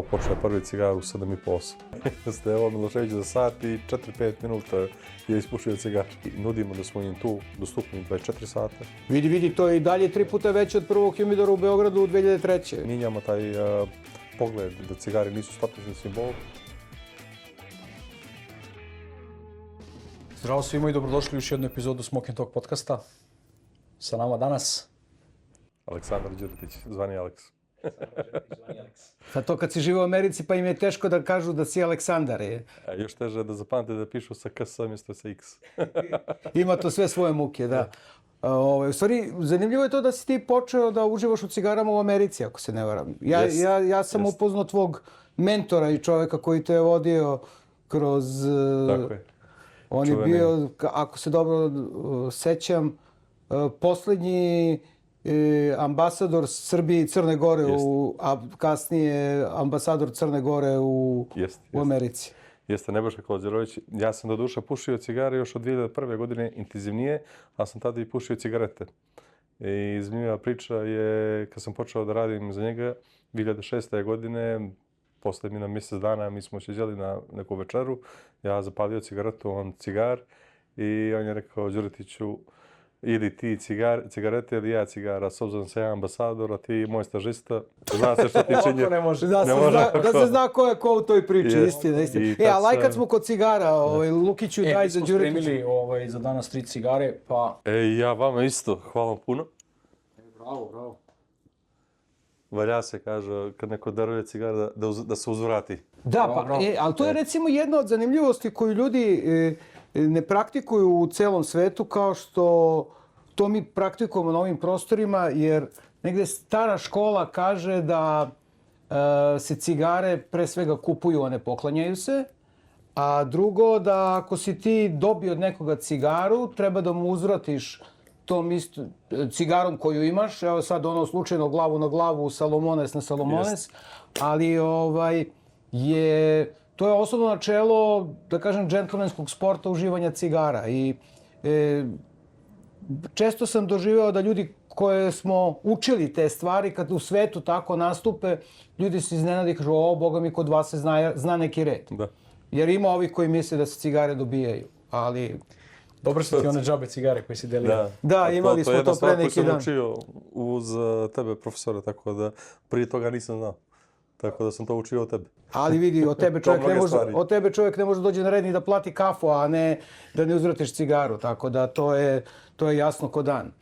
Počne prvi cigar u 7:30. Stevo Milošević za sat i 4-5 minuta je ispušio cigar. Nudimo da smo im tu dostupni 24 sata. Vidi, to je i dalje 3 puta veće od prvog humidora u Beogradu u 2003. Minjamo taj pogled da cigari nisu statusni simbol. Zdravo svima i dobrodošli u još jednu epizodu Smoking Talk podcasta. Sa nama danas Aleksandar Đuretić, zvani Aleks. Sad to kad si živio u Americi pa im je teško da kažu da si Aleksandar. Još teže da zapamte da pišu sa KS mjesto sa X. Ima to sve svoje muke, da. U stvari, zanimljivo je to da si ti počeo da uživaš u cigarama u Americi, ako se ne varam. Ja sam upoznao tvog mentora i čovjeka koji te je vodio kroz... Tako je. On je bio, ako se dobro sećam, posljednji ambasador Srbije i Crne Gore, a kasnije ambasador Crne Gore u Americi. Jeste, Nebojša Kolađerović. Ja sam do duše pušio cigare još od 2001. godine intenzivnije, a sam tada i pušio cigarete. I zanimljiva priča je, kad sam počeo da radim za njega, 2006. godine, posle na mjesec dana, mi smo sjeđali na neku večeru, ja zapalio cigaretu, on cigar, i on je rekao Đuretiću, ili ti cigarete ili ja cigara, s obzirom da sam ja ambasador, a ti moj stažista, zna se što ti čini. Da se zna ko je ko u toj priči, istina. Ali aj kad smo kod cigara, Lukiću daj za Đuretiću. Mi smo spremili za danas 3 cigare, pa... Ja vama isto, hvala vam puno. Bravo. Valja se, kaže, kad neko daruje cigara, da se uzvrati. Da, ali to je recimo jedna od zanimljivosti koju ljudi ne praktikuju u celom svetu, kao što to mi praktikujemo na ovim prostorima, jer negde stara škola kaže da se cigare pre svega kupuju, a ne poklanjaju se. A drugo, da ako si ti dobio od nekoga cigaru, treba da mu uzvratiš tom cigarom koju imaš. Evo sad slučajno glavu na glavu, Salomones na Salomones. Ali to je osnovno načelo, da kažem, džentlmenskog sporta uživanja cigara. I često sam doživeo da ljudi koje smo učili te stvari, kad u svetu tako nastupe, ljudi se iznenade i kažu, boga mi, kod vas se zna neki red. Da. Jer ima ovih koji misle da se cigare dobijaju, ali... Dobro su ti one džabe cigare koje si delio. Da, imali smo to pre neki dan. To je jedna stvar koju sam učio uz tebe, profesora, tako da prije toga nisam znao. Tako da sam to učio od tebe. Ali vidi, od tebe čovjek ne može dođe na red ni da plati kafu, a ne da ne uzvratiš cigaru. Tako da to je jasno ko dan.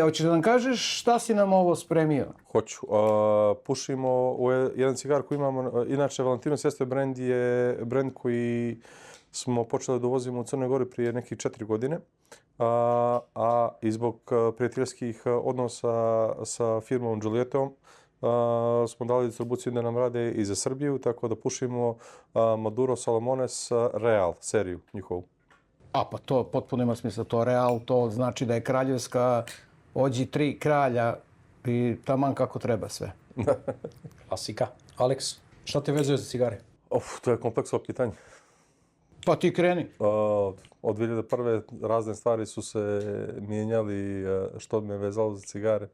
Hoćeš da nam kažeš šta si nam ovo spremio? Hoću. Pušimo jedan cigar koji imamo. Inače, Valentino Sestve brand je brand koji smo počeli da uvozimo u Crnoj Gori prije nekih 4 godine. I zbog prijateljskih odnosa sa firmom Julietom smo dali distribuciju da nam rade i za Srbiju, tako da pušimo Maduro Salomones Real seriju njihovu. Pa to potpuno ima smisla. To Real, to znači da je kraljevska ođi 3 kralja i taman kako treba sve. Klasika. Aleks, šta te vezuje za cigare? To je kompleksno pitanje. Pa ti kreni. Od 2001. razne stvari su se mijenjali što me vezalo za cigare.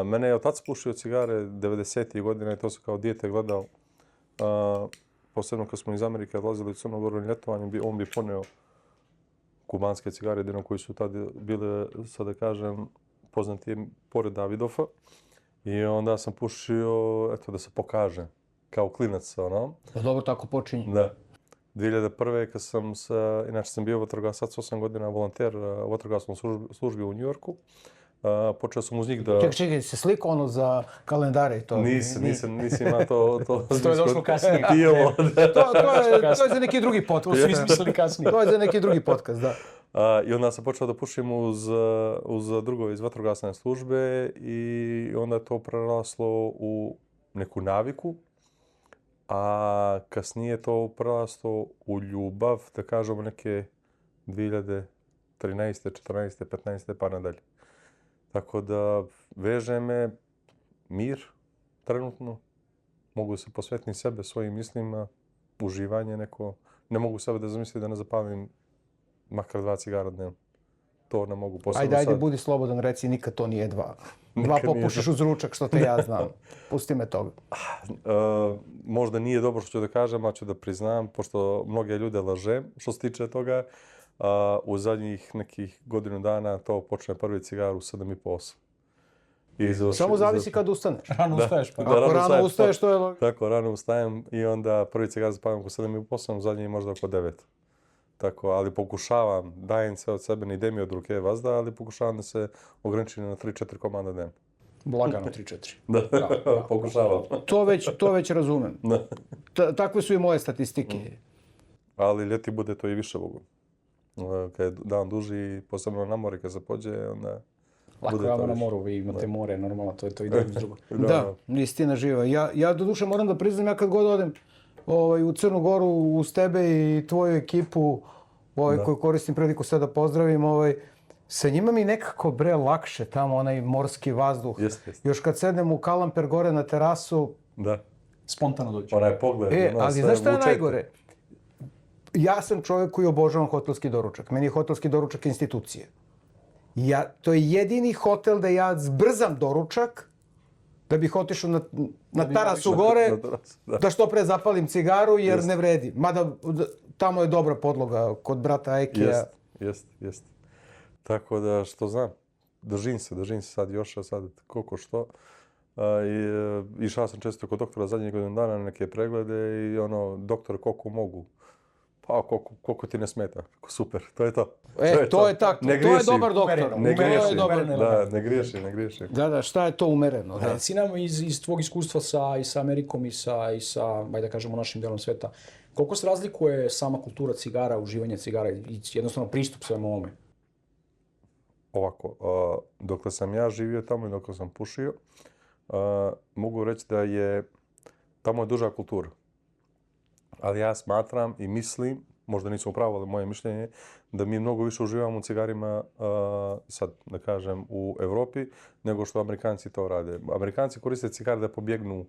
Mene je otac pušio cigare 90. godina i to sam kao dijete gledao. Posebno kad smo iz Amerike odlazili u Crnu Goru na ljetovanje, on bi poneo kubanske cigare, jedino koji su tada bile, sad da kažem, poznati pored Davidofa. I onda sam pušio, da se pokaže, kao klinac. Dobro, tako počinje. Da. 2001. kad inače sam bio vatrogasac, 8 godina volonter u vatrogasnoj službi u Njujorku. Počeo sam uz njih da... Čekaj, se slikao za kalendare i to? Nisam imao to... To je došlo kasnije. To je za neki drugi podcast. To su izmislili kasnije. To je za neki drugi podcast, da. I onda sam počeo da pušim uz drugove iz vatrogasne službe i onda je to preraslo u neku naviku. A kasnije to preraslo u ljubav, da kažemo neke 2013. 14. 15. pa nadalje. Tako da veže me mir trenutno. Mogu se posvetiti sebe, svojim mislima, uživanje neko. Ne mogu sebe da zamislim da ne zapalim makar 2 cigara dnevno. to ne mogu posebno Ajde, sad. budi slobodan, reci, nikad to nije dva. Dva Nikad nije popušiš uz ručak, što te ja znam. Pusti me toga. Možda nije dobro što ću da kažem, ali ću da priznam, pošto mnoge ljude lažem što se tiče toga, u zadnjih nekih godinu dana to počne prvi cigar u 7,5-8. Samo zavisi kad ustaneš. Rano ustaješ pa. Da, Ako rano rano ustajem, ustaješ, to je... Tako, rano ustajem i onda prvi cigar zapalim oko 7,5, zadnji možda oko 9. Tako, ali pokušavam, dajem se od sebe, ne idem mi od ruke vazda, ali pokušavam da se ograničim na 3-4 komada dnevno. Lagano 3-4. Da, pokušavam. To već razumem. Takve su i moje statistike. Ali ljeti bude to i više mogu. Kad je dan duži, posebno na more kad se pođe, onda... Lako je na moru, vi imate more, normalno, to ide iz drugo. Da, istina živa. Ja doduše moram da priznam, ja kad god odem u Crnu Goru uz tebe i tvoju ekipu koju koristim priliku sve da pozdravim, sa njima mi nekako lakše tamo, onaj morski vazduh. Jeste. Još kad sednem u Kalamper gore na terasu... Da. Spontano dođe. Onaj pogled. Ali znaš šta je najgore? Ja sam čovjek koji obožavam hotelski doručak. Meni je hotelski doručak institucija. To je jedini hotel da ja zbrzam doručak, da bih otišao na terasu gore, da što pre zapalim cigaru jer ne vredi. Mada tamo je dobra podloga kod brata Ajkija. Jest. Tako da, što znam, držim se sad još, a sad koliko što. Išao sam često kod doktora zadnjih godinu dana na neke preglede i doktor koliko mogu. Pa koliko ti ne smeta. Super, to je to. To je tako, to je dobar doktor. Ne griješi. Da, šta je to umereno? Reci nam iz tvog iskustva i sa Amerikom i sa, ajde da kažemo, našim delom sveta, koliko se razlikuje sama kultura cigara, uživanje cigara i jednostavno pristup svemu ovome? Ovako, dokle sam ja živio tamo i dokle sam pušio, mogu reći da tamo je duža kultura. Ali ja smatram i mislim, možda nisam upravo, ali moje mišljenje, da mi mnogo više uživamo u cigarima, sad da kažem, u Evropi, nego što Amerikanci to rade. Amerikanci koriste cigare da pobjegnu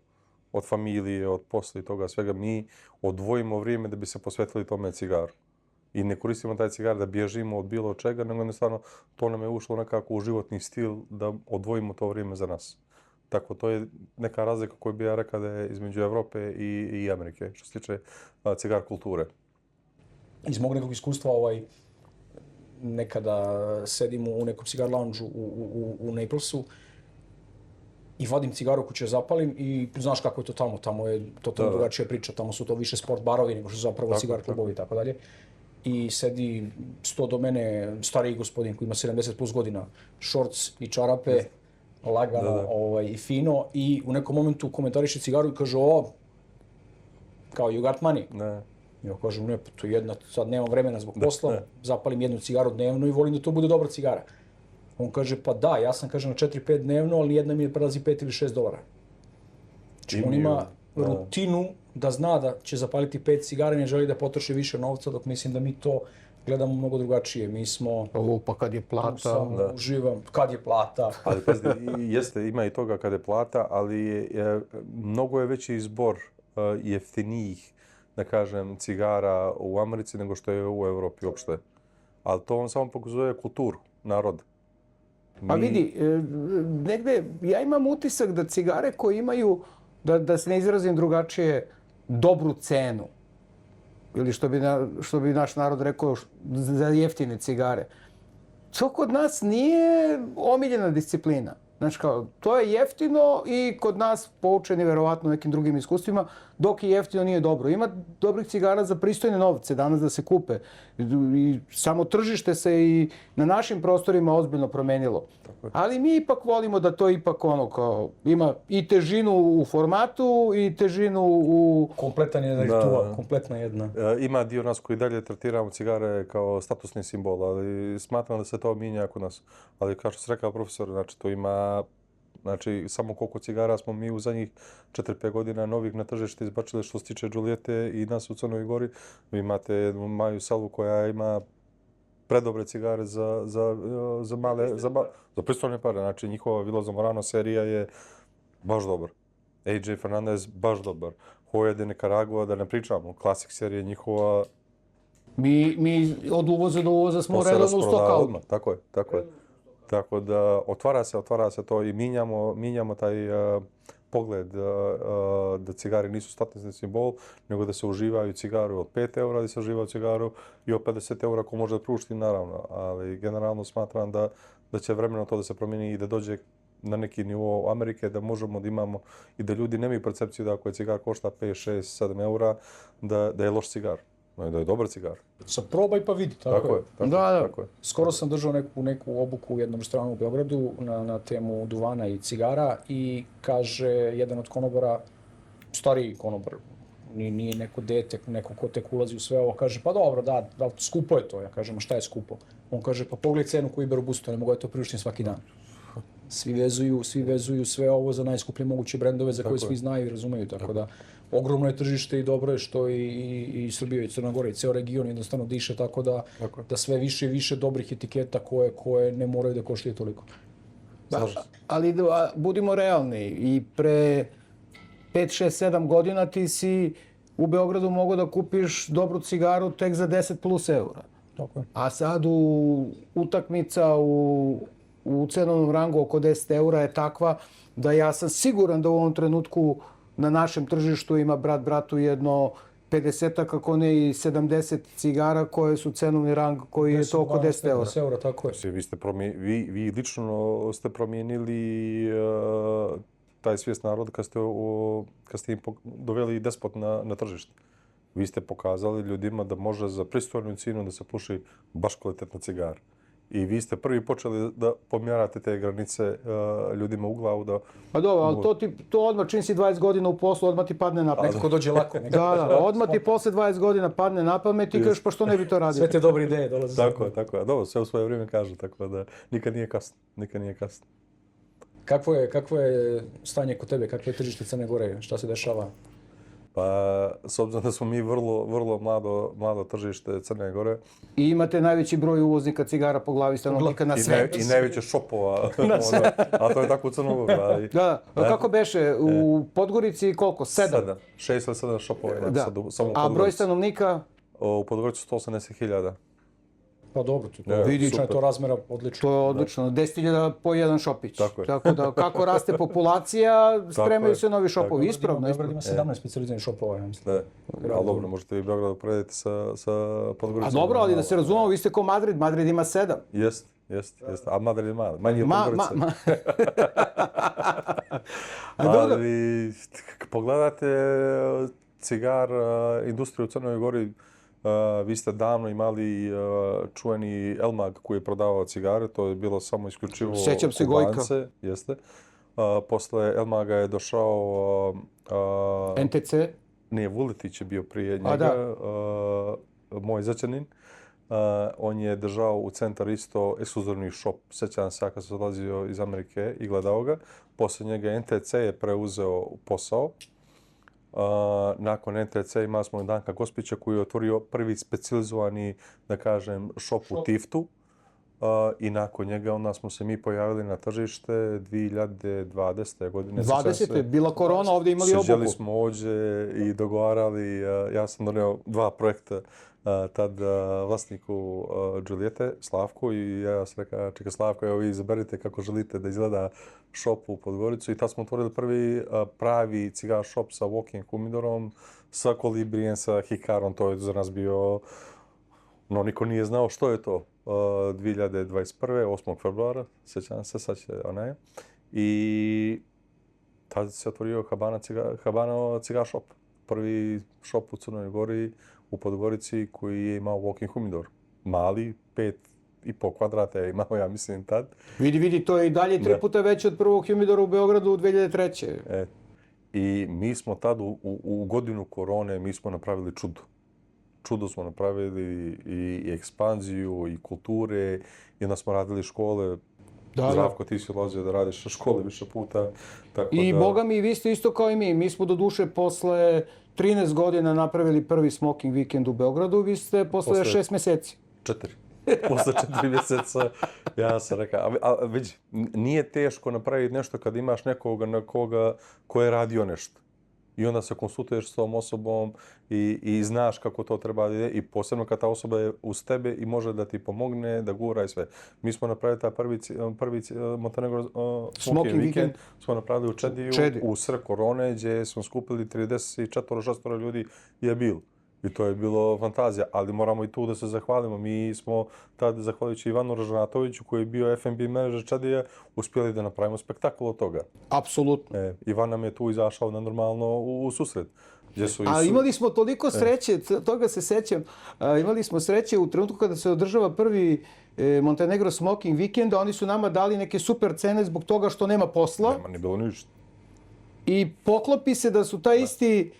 od familije, od posla i toga svega. Mi odvojimo vrijeme da bi se posvetili tome cigaru. I ne koristimo taj cigar da bježimo od bilo čega, nego jednostavno to nam je ušlo nekako u životni stil da odvojimo to vrijeme za nas. Tako, to je neka razlika koju bi ja rekao da je između Evrope i Amerike, što se tiče cigar kulture. Iz mog nekog iskustva, nekada sedim u nekom cigar lounge u Naplesu i vadim cigaru koju ću zapalim i znaš kako je to tamo. Tamo je totalno drugačija priča, tamo su to više sport barovi nego što su zapravo cigar klubovi i tako dalje. I sedi sto do mene stariji gospodin koji ima 70 plus godina, šorc i čarape, lagano i fino, i u nekom momentu komentariše cigaru i kaže, kao you got money. Ne. Ja kažem, ne, to je jedna, sad nemam vremena zbog posla, zapalim jednu cigaru dnevno i volim da to bude dobra cigara. On kaže, pa da, ja sam, kaže, na 4-5 dnevno, ali jedna mi je prelazi $5 ili $6. Znači, on ima rutinu da zna da će zapaliti 5 cigara i ne želi da potroši više novca, dok mislim da mi to gledamo mnogo drugačije. Mi smo... Pa kad je plata... Uživam, kad je plata. Ali pazite, jeste, ima i toga kad je plata, ali mnogo je veći izbor jeftinijih, da kažem, cigara u Americi nego što je u Evropi uopšte. Ali to on samo pokazuje kulturu, narod. Pa vidi, negde ja imam utisak da cigare koje imaju, da se ne izrazim drugačije, dobru cenu, ili što bi naš narod rekao za jeftine cigare, to kod nas nije omiljena disciplina. Znači kao, to je jeftino i kod nas poučeni verovatno nekim drugim iskustvima, dok je jeftino nije dobro. Ima dobrih cigara za pristojne novce danas da se kupe. I samo tržište se i na našim prostorima ozbiljno promenilo. Ali mi ipak volimo da to ipak kao, ima i težinu u formatu i težinu u... Kompletan je ritual, kompletna jedna. Ima dio nas koji dalje tretiramo cigare kao statusni simbol, ali smatram da se to mijenja kod nas. Ali kao što se rekao profesor, znači to ima, znači samo koliko cigara smo mi u zadnjih 4-5 godina novih na tržište izbačili što se tiče Đulijete i nas u Crnoj Gori. Vi imate Maju Salvu koja ima predobre cigare za male, za pristojne pare. Znači njihova Vila Zamorano serija je baš dobar. AJ Fernandez baš dobar. Hoya de Nicaragua, da ne pričamo, klasik serija njihova Mi od uvoza do uvoza smo To se redovno u rasprodava stockoutu. odmah, tako je. Tako da otvara se to i minjamo taj pogled da cigare nisu statusni simbol, nego da se uživaju cigaru od 5 eura, da se uživaju cigaru i od 50 eura ko može da priušti, naravno. Ali generalno smatram da će vremenom to da se promijeni i da dođe na neki nivo Amerike, da možemo da imamo i da ljudi nemaju percepciju da ako je cigar košta 5, 6, 7 eura, da je loš cigar. Da je dobar cigar. Sa probaj pa vidi, tako je. Tako je. Skoro sam držao neku obuku u jednom restoranu u Beogradu na temu duvana i cigara i kaže jedan od konobara, stariji konobar, nije neko dete, neko ko tek ulazi u sve ovo, kaže pa dobro, da, skupo je to. Ja kažem, a šta je skupo? On kaže, pa pogledaj cenu koju iberu Busto, ne mogu ja to priuštim svaki dan. Svi vezuju sve ovo za najskuplje moguće brendove za koje svi znaju i razumeju, tako da ogromno je tržište i dobro je što i Srbija i Crna Gora i ceo region jednostavno diše, tako da sve više i više dobrih etiketa koje ne moraju da koštaju toliko. Ali budimo realni, i pre 5, 6, 7 godina ti si u Beogradu mogao da kupiš dobru cigaru tek za 10 plus eura. Tako je. A sad utakmica u cenovnom rangu oko 10 eura je takva da ja sam siguran da u ovom trenutku na našem tržištu ima brat bratu jedno 50, kako ne i 70 cigara koje su cenovni rang koji je to oko 10 eura. 10 eura, tako je. Vi lično ste promijenili taj svijest naroda kad ste im doveli despot na tržište. Vi ste pokazali ljudima da može za pristojnu cijenu da se puši baš kvalitetna cigara. I vi ste prvi počeli da pomjerate te granice ljudima u glavu da... Pa dobro, ali to odmah čim si 20 godina u poslu, odmah ti padne na pamet. Nekako dođe lako. Da, odmah ti posle 20 godina padne na pamet i kažeš pa što ne bi to radio. Sve te dobre ideje dolaze. Tako je. Dobro, sve u svoje vrijeme kažu, tako da nikad nije kasno. Kakvo je stanje kod tebe? Kakvo je tržište Crne Gore? Šta se dešava? Pa, s obzirom da smo mi vrlo mlado tržište Crne Gore. I imate najveći broj uvoznika cigara po glavi stanovnika na svetu. I najveće šopova, a to je tako u Crnogoru. Da, kako beše, u Podgorici koliko? 7? 6 ili 7 šopova ima sad samo u Podgorici. A broj stanovnika? U Podgorici 180.000. Pa dobro, to je to razmera odlično. To je odlično, 10.000 po jedan šopić. Tako da, kako raste populacija, spremaju se novi šopovi. Ispravno. Beograd ima 17 specijaliziranih šopova, ja mislim. Ali dobro, možete vi Beograd uporediti sa Podgoricom. A dobro, ali da se razumemo, vi ste ko Madrid, Madrid ima 7. Jest. A Madrid je mali, manji od Podgorice. Ali, pogledate cigar, industriju u Crnoj Gori, vi ste davno imali čuveni Elmag koji je prodavao cigare, to je bilo samo isključivo Sećam se Gojka. Jeste. Posle Elmaga je došao... NTC? Ne, Vuletić je bio prije njega, moj začanin. On je držao u centar isto ekskluzivni shop. Sjećam se kad sam dolazio iz Amerike i gledao ga. Posle njega NTC je preuzeo posao. Nakon NTC imali smo Danka Gospića koji je otvorio prvi specijalizovani, da kažem, shop u Tiftu. I nakon njega onda smo se mi pojavili na tržište 2020. godine. 20. Bila korona, ovdje imali obuku. Sjeđali smo ovdje i dogovarali. Ja sam donio 2 projekta tad vlasniku Julijete, Slavku, i ja sam rekao, čekaj Slavko, evo vi izaberite kako želite da izgleda shop u Podgoricu. I tad smo otvorili prvi pravi cigar shop sa walking humidorom, sa kolibrijem, sa hikarom. To je za nas bio... No, niko nije znao što je to. 2021. 8. februara, sjećam se, sad će onaj. I tada se otvorio Habano cigar shop. Prvi shop u Crnoj Gori, u Podgorici, koji je imao walking humidor. Mali, 5,5 kvadrata je imao, ja mislim, tad. Vidi, to je i dalje 3 puta veće od prvog humidora u Beogradu u 2003. I mi smo tad, u godinu korone, mi smo napravili čudo. Čudo smo napravili i ekspanziju, i kulture, i onda smo radili škole. Zdravko, ti si odlazio da radiš škole više puta. I boga mi, vi ste isto kao i mi. Mi smo do duše posle 13 godina napravili prvi smoking vikend u Beogradu, vi ste posle 6 mjeseci. 4. Posle 4 mjeseca, ja sam rekao, a vidi, nije teško napraviti nešto kad imaš nekoga ko je radio nešto. i onda se konsultuješ s tom osobom i znaš kako to treba da ide i posebno kad ta osoba je uz tebe i može da ti pomogne, da gura i sve. Mi smo napravili taj prvi Montenegro Smoking Weekend smo napravili u Čediju, u sred korone, gdje smo skupili 34-6 ljudi je bilo. I to je bilo fantazija, ali moramo i tu da se zahvalimo. Mi smo tad, zahvaljujući Ivanu Ražnatoviću, koji je bio F&B menadžer Čadija, uspjeli da napravimo spektakl od toga. Apsolutno. Ivan nam je tu izašao na normalno u susret. A imali smo toliko sreće, toga se sećam, imali smo sreće u trenutku kada se održava prvi Montenegro Smoking Weekend, oni su nama dali neke super cene zbog toga što nema posla. Nema ni bilo ništa. I poklopi se da su taj isti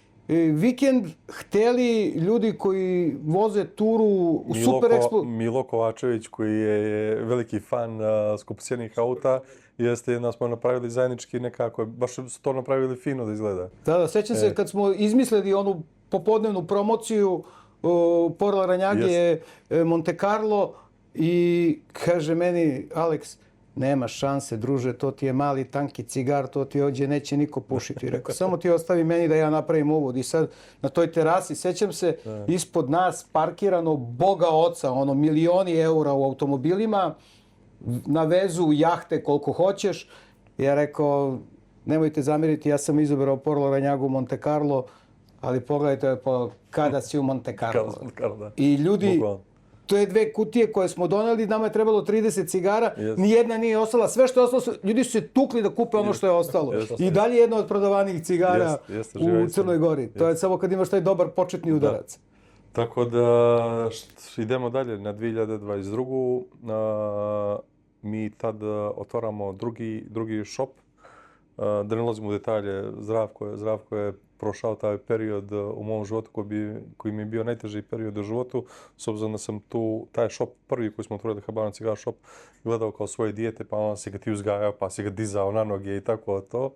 vikend hteli ljudi koji voze turu u Super Expo. Milo Kovačević, koji je veliki fan skupocjenih auta, jeste jedna smo napravili zajednički nekako, baš su to napravili fino da izgleda. Da, sećam se kad smo izmislili onu popodnevnu promociju Porla Ranjage Monte Carlo i kaže meni Alex, nema šanse, druže, to ti je mali tanki cigar, to ti ovdje neće niko pušiti. I rekao, samo ti ostavi meni da ja napravim uvod. I sad na toj terasi, sećam se, ispod nas parkirano Boga oca, ono milioni eura u automobilima, na vezu jahte koliko hoćeš. Ja rekao, nemojte zamiriti, ja sam izabrao Porlo Ranjagu Monte Carlo, ali pogledajte kada si u Monte Carlo. I ljudi, to je 2 kutije koje smo doneli, nama je trebalo 30 cigara, nijedna nije ostala, sve što je ostalo, ljudi su se tukli da kupe ono što je ostalo. I dalje jedno od prodavanih cigara u Crnoj Gori. To je samo kad imaš taj dobar početni udarac. Tako da idemo dalje na 2022. Mi tad otvaramo drugi shop. Da ne ulazimo u detalje, Zdravko je prošao taj period u mom životu koji mi je bio najteži period u životu, s obzirom da sam taj shop prvi koji smo otvorili, Habano Cigar Shop, gledao kao svoje dijete, pa on si ga ti uzgajao, pa si ga dizao na noge i tako to.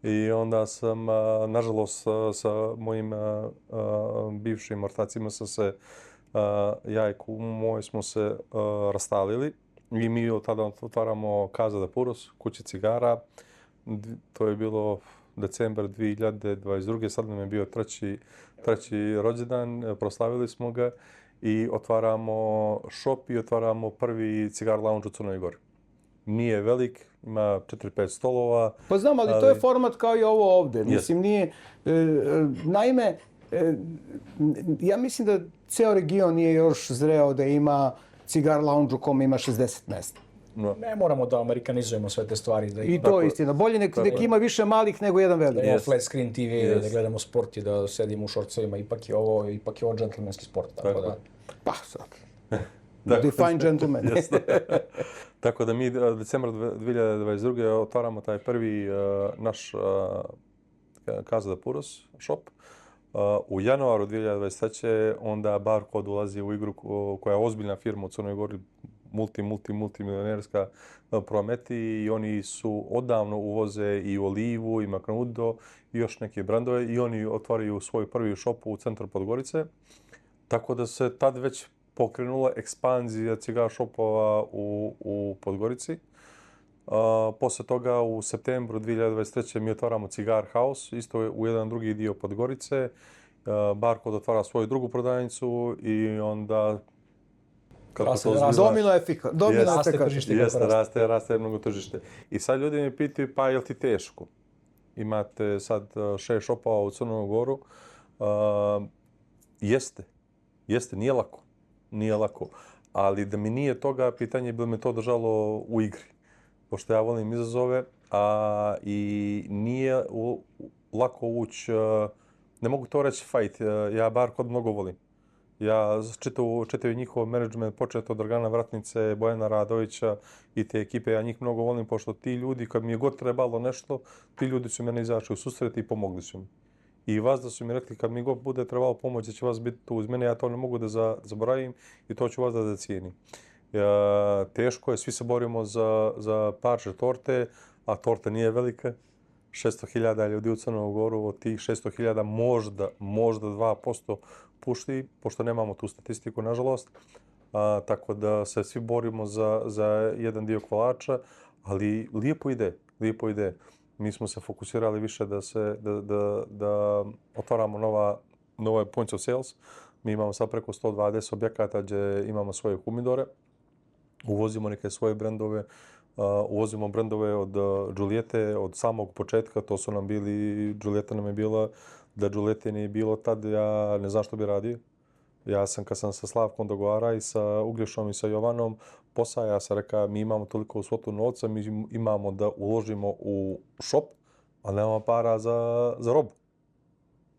I onda sam, nažalost, sa mojim bivšim ortacima ja i moj smo se rastalili i mi od tada otvaramo Casa de Puros, kuće cigara. To je bilo decembar 2022. Sad nam je bio treći rođendan, proslavili smo ga i otvaramo shop i otvaramo prvi cigar lounge u Crnoj Gori. Nije velik, ima 4-5 stolova. Pa znam, ali to je format kao i ovo ovdje. Mislim, nije... Naime, ja mislim da ceo region nije još zreo da ima cigar lounge u kome ima 60 mesta. Ne moramo da amerikanizujemo sve te stvari. I to je istina. Bolje nek ima više malih nego jedan velik. Da flat screen TV, da gledamo sport i da sedimo u šorcovima. Ipak je ovo džentlmenski sport. Tako da... Pa sad. Define gentleman. Tako da mi decembar 2022. otvaramo taj prvi naš Casa de Puros shop. U januaru 2023. onda Barcode ulazi u igru koja je ozbiljna firma u Crnoj Gori, multimilionerska prometi i oni su odavno uvoze i olivu i Macanudo i još neke brandove i oni otvaraju svoj prvi shop u centru Podgorice. Tako da se tad već pokrenula ekspanzija cigar shopova u Podgorici. Posle toga u septembru 2023. mi otvaramo Cigar House, isto u jedan drugi dio Podgorice. Barcode otvara svoju drugu prodavnicu i onda... Domino efekt. Raste mnogo tržište. I sad ljudi mi pitaju, pa je li ti teško? Imate sad 6 shopova u Crnu Goru. Jeste, nije lako. Ali da mi nije toga, pitanje bi me to držalo u igri. Pošto ja volim izazove i nije lako ući, ne mogu to reći fight, ja Barcode mnogo volim. Ja čitao njihov management, počet od Dragana Vratnice, Bojana Radovića i te ekipe, ja njih mnogo volim, pošto ti ljudi, kad mi je god trebalo nešto, ti ljudi su mene izašli u susret i pomogli su mi. I vas da su mi rekli, kad mi god bude trebalo pomoć, da će vas biti tu uz mene, ja to ne mogu da zaboravim i to ću vas da cijenim. Teško je, svi se borimo za parče torte, a torta nije velika. 600.000 ljudi u Crnu Goru, od tih 600.000 možda 2% pušti, pošto nemamo tu statistiku, nažalost. Tako da se svi borimo za jedan dio kolača, ali lijepo ide. mi smo se fokusirali više da otvaramo nove points of sales. Mi imamo sad preko 120 objekata gdje imamo svoje humidore. Uvozimo neke svoje brendove. Uvozimo brendove od Giuliette, od samog početka. To su nam bili, Giulietta nam je bila, da Giuliette nije bilo tad, ja ne znam što bi radio. Ja sam, kad sam sa Slavkom dogovara i sa Uglješom i sa Jovanom, posao, ja sam rekao, mi imamo toliko svotu novca, mi imamo da uložimo u shop, ali nemamo para za robu.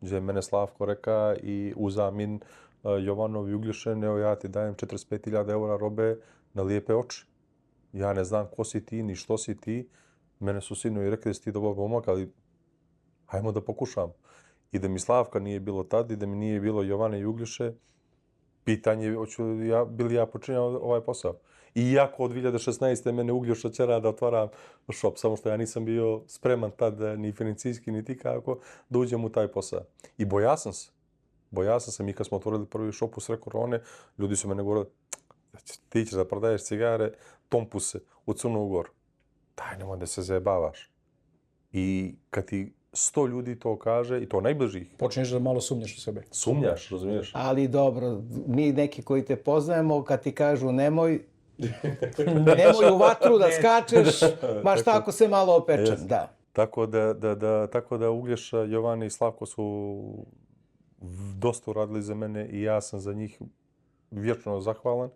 Gdje je mene Slavko reka i uzamin Jovanov i Uglješen, evo ja ti dajem 45.000 eura robe na lijepe oči. Ja ne znam ko si ti, ni što si ti. Mene su sinovi rekli da si ti dobar momak, ali hajmo da pokušam. I da mi Slavka nije bilo tad i da mi nije bilo Jovane i Uglješe, pitanje je bili ja počinjao ovaj posao. Iako od 2016. mene Uglješa ćera da otvaram shop, samo što ja nisam bio spreman tad ni financijski, niti kako da uđem u taj posao. I bojasan sam. Bojasan sam i kad smo otvorili prvi shop usred korone, ljudi su mene govorili, ti ćeš da prodaješ cigare, tompuse u Crnu Goru. Daj, nemoj da se zajebavaš. I kad ti 100 ljudi to kaže, i to najbližih. Počneš da malo sumnjaš u sebe. Sumnjaš, razumiješ? Ali dobro, mi neki koji te poznajemo, kad ti kažu nemoj u vatru da skačeš, baš tako se malo opečem, da. Tako da Uglješa, Jovana i Slavko su dosta uradili za mene i ja sam za njih vječno zahvalan.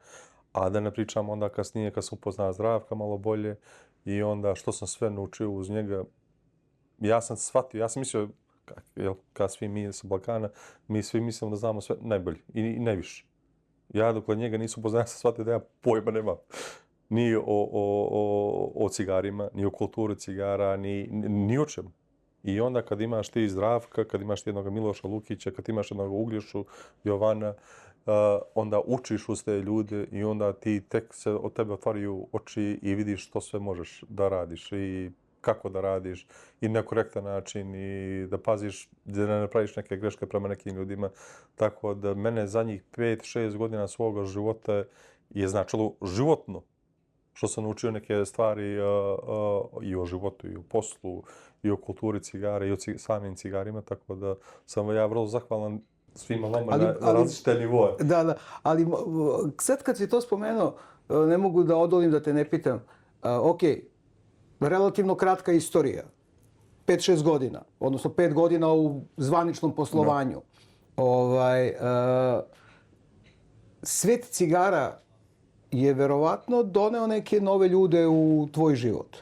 A da ne pričam onda kasnije kad sam upoznao Zdravka malo bolje i onda što sam sve naučio uz njega. Ja sam shvatio, ja sam mislio, kad svi mi sa Balkana, mi svi mislimo da znamo sve najbolje i najviše. Ja dok njega nisam upoznao, ja sam shvatio da ja pojma nemam. Ni o cigarima, ni o kulturi cigara, ni o čemu. I onda kad imaš ti Zdravka, kad imaš ti jednog Miloša Lukića, kad imaš jednog Uglješu, Jovana, onda učiš uz te ljude i onda ti tek se od tebe otvaraju oči i vidiš što sve možeš da radiš i kako da radiš i na korektan način i da paziš da ne napraviš neke greške prema nekim ljudima. Tako da mene zadnjih 5-6 godina svoga života je značilo životno što sam naučio neke stvari i o životu, i o poslu, i o kulturi cigara, i o samim cigarima, tako da sam ja vrlo zahvalan svima vama na različite nivoe. Da, ali sad kad si to spomenuo, ne mogu da odolim da te ne pitam. Ok, relativno kratka istorija, 5-6 godina, odnosno 5 godina u zvaničnom poslovanju. Svet cigara je verovatno doneo neke nove ljude u tvoj život.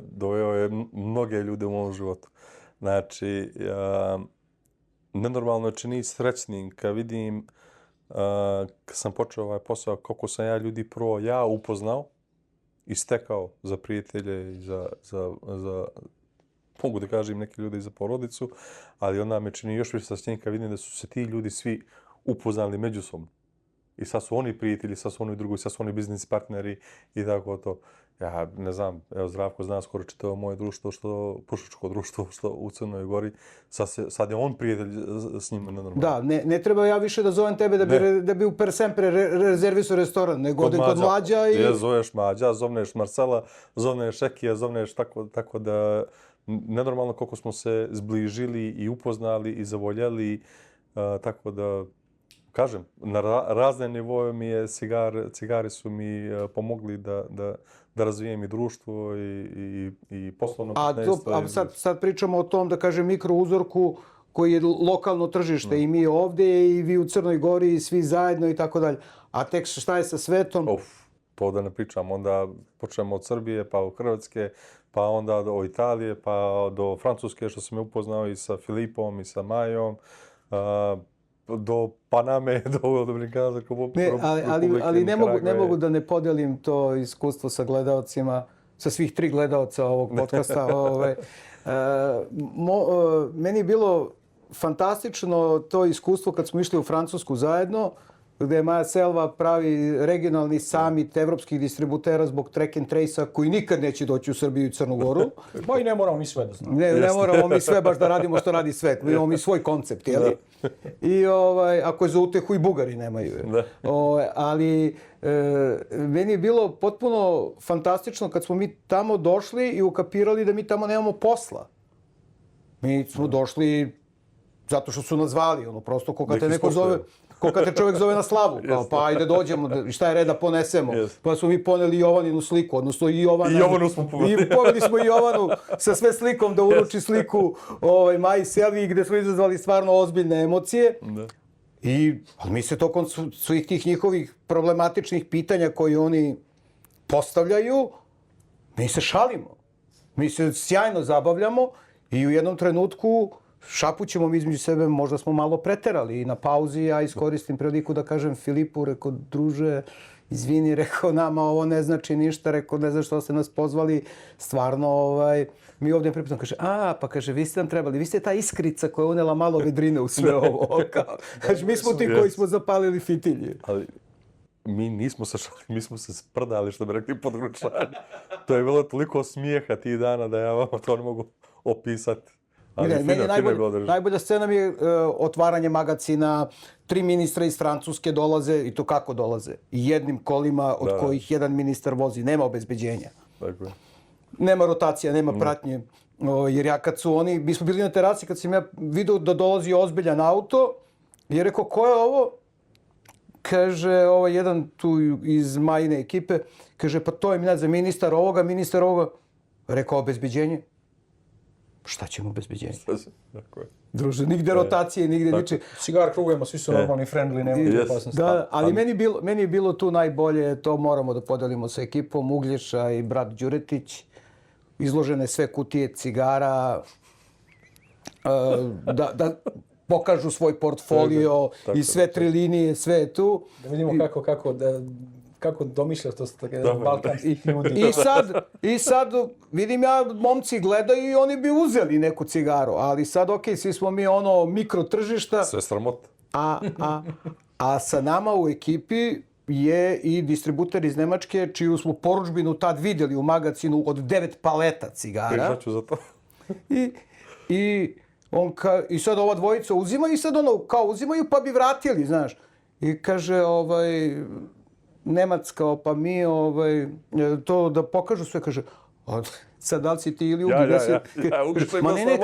Doveo je mnoge ljude u mom životu. Znači, nenormalno čini srećnim kad vidim, kad sam počeo ovaj posao, koliko sam ja ljudi prvo ja upoznao i stekao za prijatelje i za mogu da kažem neki ljudi za porodicu, ali onda me čini još više srećnim kad vidim da su se ti ljudi svi upoznali međusobno. I sad su oni prijatelji, sad su oni drugi, sad su oni biznis partneri i tako to. Ja ne znam, evo Zdravko zna skoro čitavo moje društvo, pušačko društvo što u Crnoj Gori. Sad je on prijatelj s njima nenormalno. Da, ne treba ja više da zovem tebe da bi u Per Sempre rezervisu restoran, nego odem kod Mlađa i... Ja zoveš Mlađa, zovneš Marcela, zovneš Ekija, zovneš tako da nenormalno koliko smo se zbližili i upoznali i zavoljeli, tako da... Kažem, na razne nivoje mi je cigari su mi pomogli da razvijem i društvo i poslovno partnerstvo. A sad pričamo o tom, da kažem, mikrouzorku koji je lokalno tržište i mi ovdje i vi u Crnoj Gori i svi zajedno i tako dalje. A tek šta je sa svetom? To da ne pričam, onda počnemo od Srbije, pa od Hrvatske, pa onda do Italije, pa do Francuske što sam je upoznao i sa Filipom i sa Majom. Do Paname, do Dominikana, ali ne mogu da ne podelim to iskustvo sa gledalcima, sa svih 3 gledalca ovog podcasta. Meni je bilo fantastično to iskustvo kad smo išli u Francusku zajedno. gde Maja Selva pravi regionalni summit evropskih distributera zbog track and trace-a koji nikad neće doći u Srbiju i Crnu Goru. Ba i ne moramo mi sve da znamo. Ne moramo mi sve baš da radimo što radi svet. Mi imamo mi svoj koncept, jeli? I ako je za utehu i Bugari nemaju. Ali meni je bilo potpuno fantastično kad smo mi tamo došli i ukapirali da mi tamo nemamo posla. Mi smo došli zato što su nas zvali, prosto ko kad te neko zove, ko kad te čovjek zove na slavu, kao pa ajde dođemo, šta je red da ponesemo. Pa smo mi poneli Jovaninu sliku, odnosno i Jovanu smo poveli. I poveli smo i Jovanu sa sve slikom da uruči sliku Maji Selvi gde smo izazvali stvarno ozbiljne emocije. Ali mi se tokom svih tih njihovih problematičnih pitanja koje oni postavljaju, mi se šalimo. Mi se sjajno zabavljamo i u jednom trenutku šapućemo mi između sebe, možda smo malo preterali i na pauzi ja iskoristim priliku da kažem Filipu, rekao, druže, izvini, rekao, nama ovo ne znači ništa, rekao, ne znam što ste nas pozvali, stvarno, mi ovdje pripitam, kaže, pa kaže, vi ste nam trebali, vi ste ta iskrica koja je unela malo vedrine u sve ovo, kaže, mi smo ti koji smo zapalili fitilje. Ali mi nismo se šalili, mi smo se sprdali, što bi rekli podgručani. To je bilo toliko smijeha tih dana da ja vama to ne mogu opisati. Meni najbolja scena mi je otvaranje magacina, 3 ministra iz Francuske dolaze, i to kako dolaze? Jednim kolima od kojih jedan ministar vozi, nema obezbeđenja. Nema rotacija, nema pratnje. Jer ja kad su oni, mi smo bili na terasi, kad sam ja vidio da dolazi ozbiljan auto, je rekao, ko je ovo? Kaže, jedan tu iz Majine ekipe, kaže, pa to je za ministar ovoga. Rekao, obezbeđenje. Šta ćemo obezbeđenje? Druže, nigde rotacije, nigde niče. Cigar krugujemo, svi su normalni, friendly, nema opasnosti. Da, ali meni je bilo tu najbolje, to moramo da podelimo sa ekipom, Uglješa i brat Đuretić, izložene sve kutije cigara, da pokažu svoj portfolio i sve 3 linije, sve je tu. Da vidimo kako domišljaš to balkanskih ljudi. I sad, vidim ja, momci gledaju i oni bi uzeli neku cigaru, ali sad, svi smo mi mikro tržišta. Sve sramota. A sa nama u ekipi je i distributer iz Nemačke, čiju smo porudžbinu tad vidjeli u magazinu od 9 paleta cigara. Pričat ću za to. I sad ova dvojica uzimaju i sad kao uzimaju pa bi vratili, znaš. I kaže, Nemac kao, pa mi to da pokažu sve, kaže, sad da li si ti ili Ugi? Ma ne,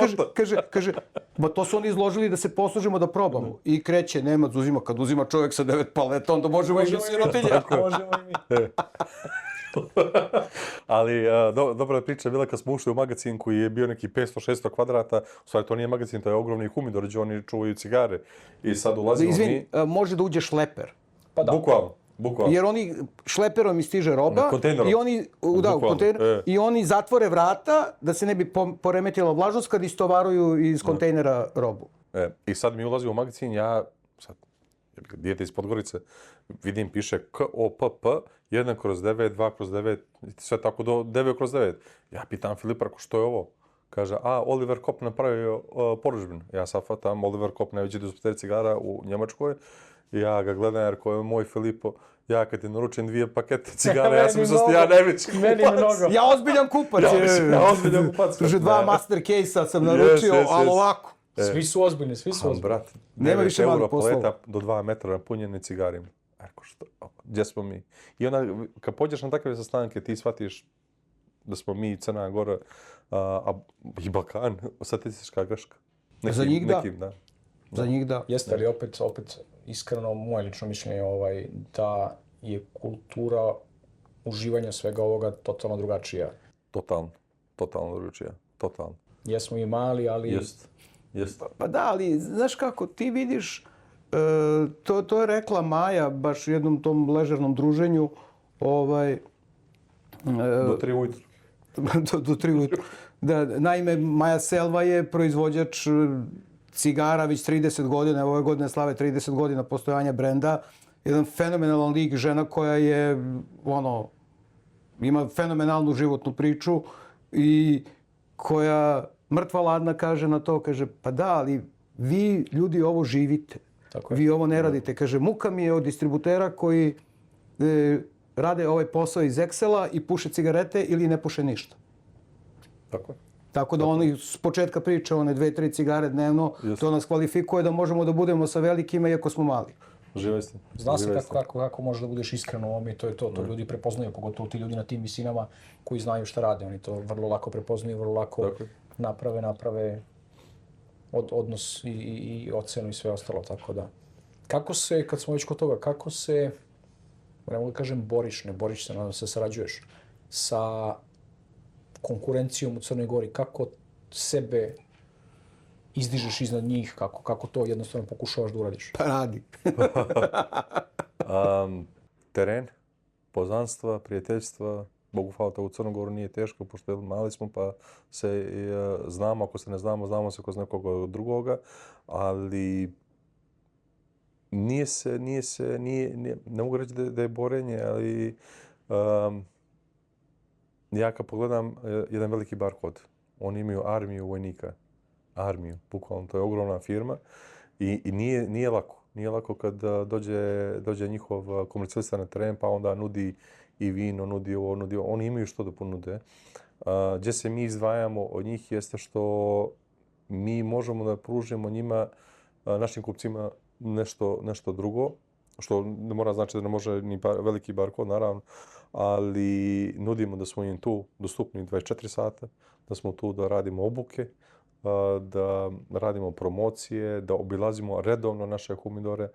kaže, ma to su oni izložili da se poslužimo da probamo. I kreće Nemac, uzima, kad uzima čovjek sa 9 paleta, onda možemo i mi sirotinja. Možemo i mi. Ali dobra je priča bila kad smo ušli u magazin koji je bio neki 500-600 kvadrata. U stvari to nije magazin, to je ogromni humidor gdje oni čuvaju cigare. I sad ulazimo mi... Izvini, može da uđe šleper. Pa da. Bukvalno. Jer oni šleperom istiže roba i oni zatvore vrata da se ne bi poremetila vlažnost kad istovaruju iz kontejnera robu. I sad mi ulazimo u magazin, ja sad, dijete iz Podgorice, vidim piše KOPP 1/9, 2/9, sve tako do 9/9. Ja pitam Filipa, što je ovo? Kaže, Oliver Kopp napravio porudžbinu. Ja sad fatam, Oliver Kopp najveći distributer cigara u Njemačkoj. Ja ga gledam jer ko je moj Filipo, ja kad ti naručim 2 pakete cigara, ja sam mislio ja najveći kupac. Ja ozbiljan kupac. Ja ozbiljan kupac. Druže, 2 master case-a sam naručio, ali ovako. Svi su ozbiljni, svi su ozbiljni. Brat, nema više malih poslova. paleta do 2 metra napunjeni cigarima. Eko što, gdje smo mi? I onda, kad pođeš na takve sastanke, ti shvatiš da smo mi Crna Gora i Balkan, statistička greška. Za njih da. Za njih da. Jeste, ali opet iskreno, moje lično mišljenje je da je kultura uživanja svega ovoga totalno drugačija. Totalno drugačija. Totalno. Jesmo i mali, ali... Jest. Pa da, ali znaš kako, ti vidiš, to je rekla Maja baš u jednom tom ležernom druženju, do 3 ujutru. Do 3 ujutru. Da, naime, Maja Selva je proizvođač cigara već 30 godina, ove godine slave 30 godina postojanja brenda. Jedan fenomenalan lik, žena koja je, ima fenomenalnu životnu priču i koja mrtva ladna kaže na to, kaže, pa da, ali vi ljudi ovo živite. Tako je. Vi ovo ne radite. Kaže, muka mi je od distributera koji rade ovaj posao iz Excela i puše cigarete ili ne puše ništa. Tako je. Tako da oni s početka priče, one 2-3 cigare dnevno, to nas kvalifikuje da možemo da budemo sa velikima iako smo mali. Živaj ste. Zna se kako možeš da budeš iskren u ovome i to je to. To ljudi prepoznaju, pogotovo ti ljudi na tim visinama koji znaju šta rade. Oni to vrlo lako prepoznaju, vrlo lako naprave odnos i ocenu i sve ostalo. Tako da, kako se, kad smo već kod toga, kako se, ne mogu da kažem ne boriš se, nadam se sarađuješ sa konkurencijom u Crnoj Gori, kako sebe izdižeš iznad njih, kako to jednostavno pokušavaš da uradiš? Pa radi. Teren, poznanstva, prijateljstva, Bogu hvala, to u Crnu Goru nije teško, pošto mali smo pa se znamo, ako se ne znamo, znamo se kroz nekoga drugoga, ali nije, ne mogu reći da je borenje, ali ja kad pogledam jedan veliki barkod, oni imaju armiju vojnika, bukvalno, to je ogromna firma i nije lako. Nije lako kad dođe njihov komercijalista na teren, pa onda nudi i vino, nudi ovo. Oni imaju što da ponude. Gdje se mi izdvajamo od njih jeste što mi možemo da pružimo njima, našim kupcima, nešto drugo, što ne mora znači da ne može ni veliki barkod, naravno, ali nudimo da smo im tu dostupni 24 sata, da smo tu da radimo obuke, da radimo promocije, da obilazimo redovno naše humidore,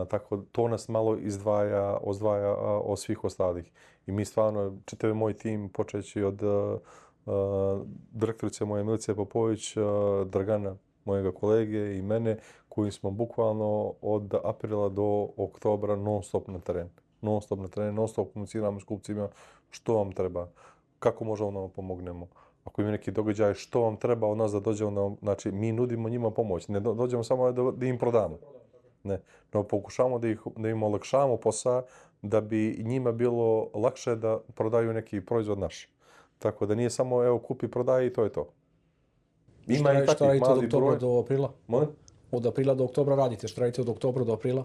tako to nas malo izdvaja od svih ostalih. I mi stvarno, čitav moj tim, počeći od direktorice moje Milice Popović, Dragana, mojega kolege i mene, koji smo bukvalno od aprila do oktobra non stop na teren. Non stop komuniciramo s kupcima što vam treba, kako možemo da vam pomognemo. Ako ima neki događaj, što vam treba od nas da dođemo, znači mi nudimo njima pomoć, ne dođemo samo da im prodamo. Ne, no pokušamo da im olakšamo posao da bi njima bilo lakše da prodaju neki proizvod naš. Tako da nije samo evo kupi, prodaj i to je to. Ima i takvih malih broj. Od do aprila? Molim? Od aprila do oktobra radite, što radite od oktobra do aprila?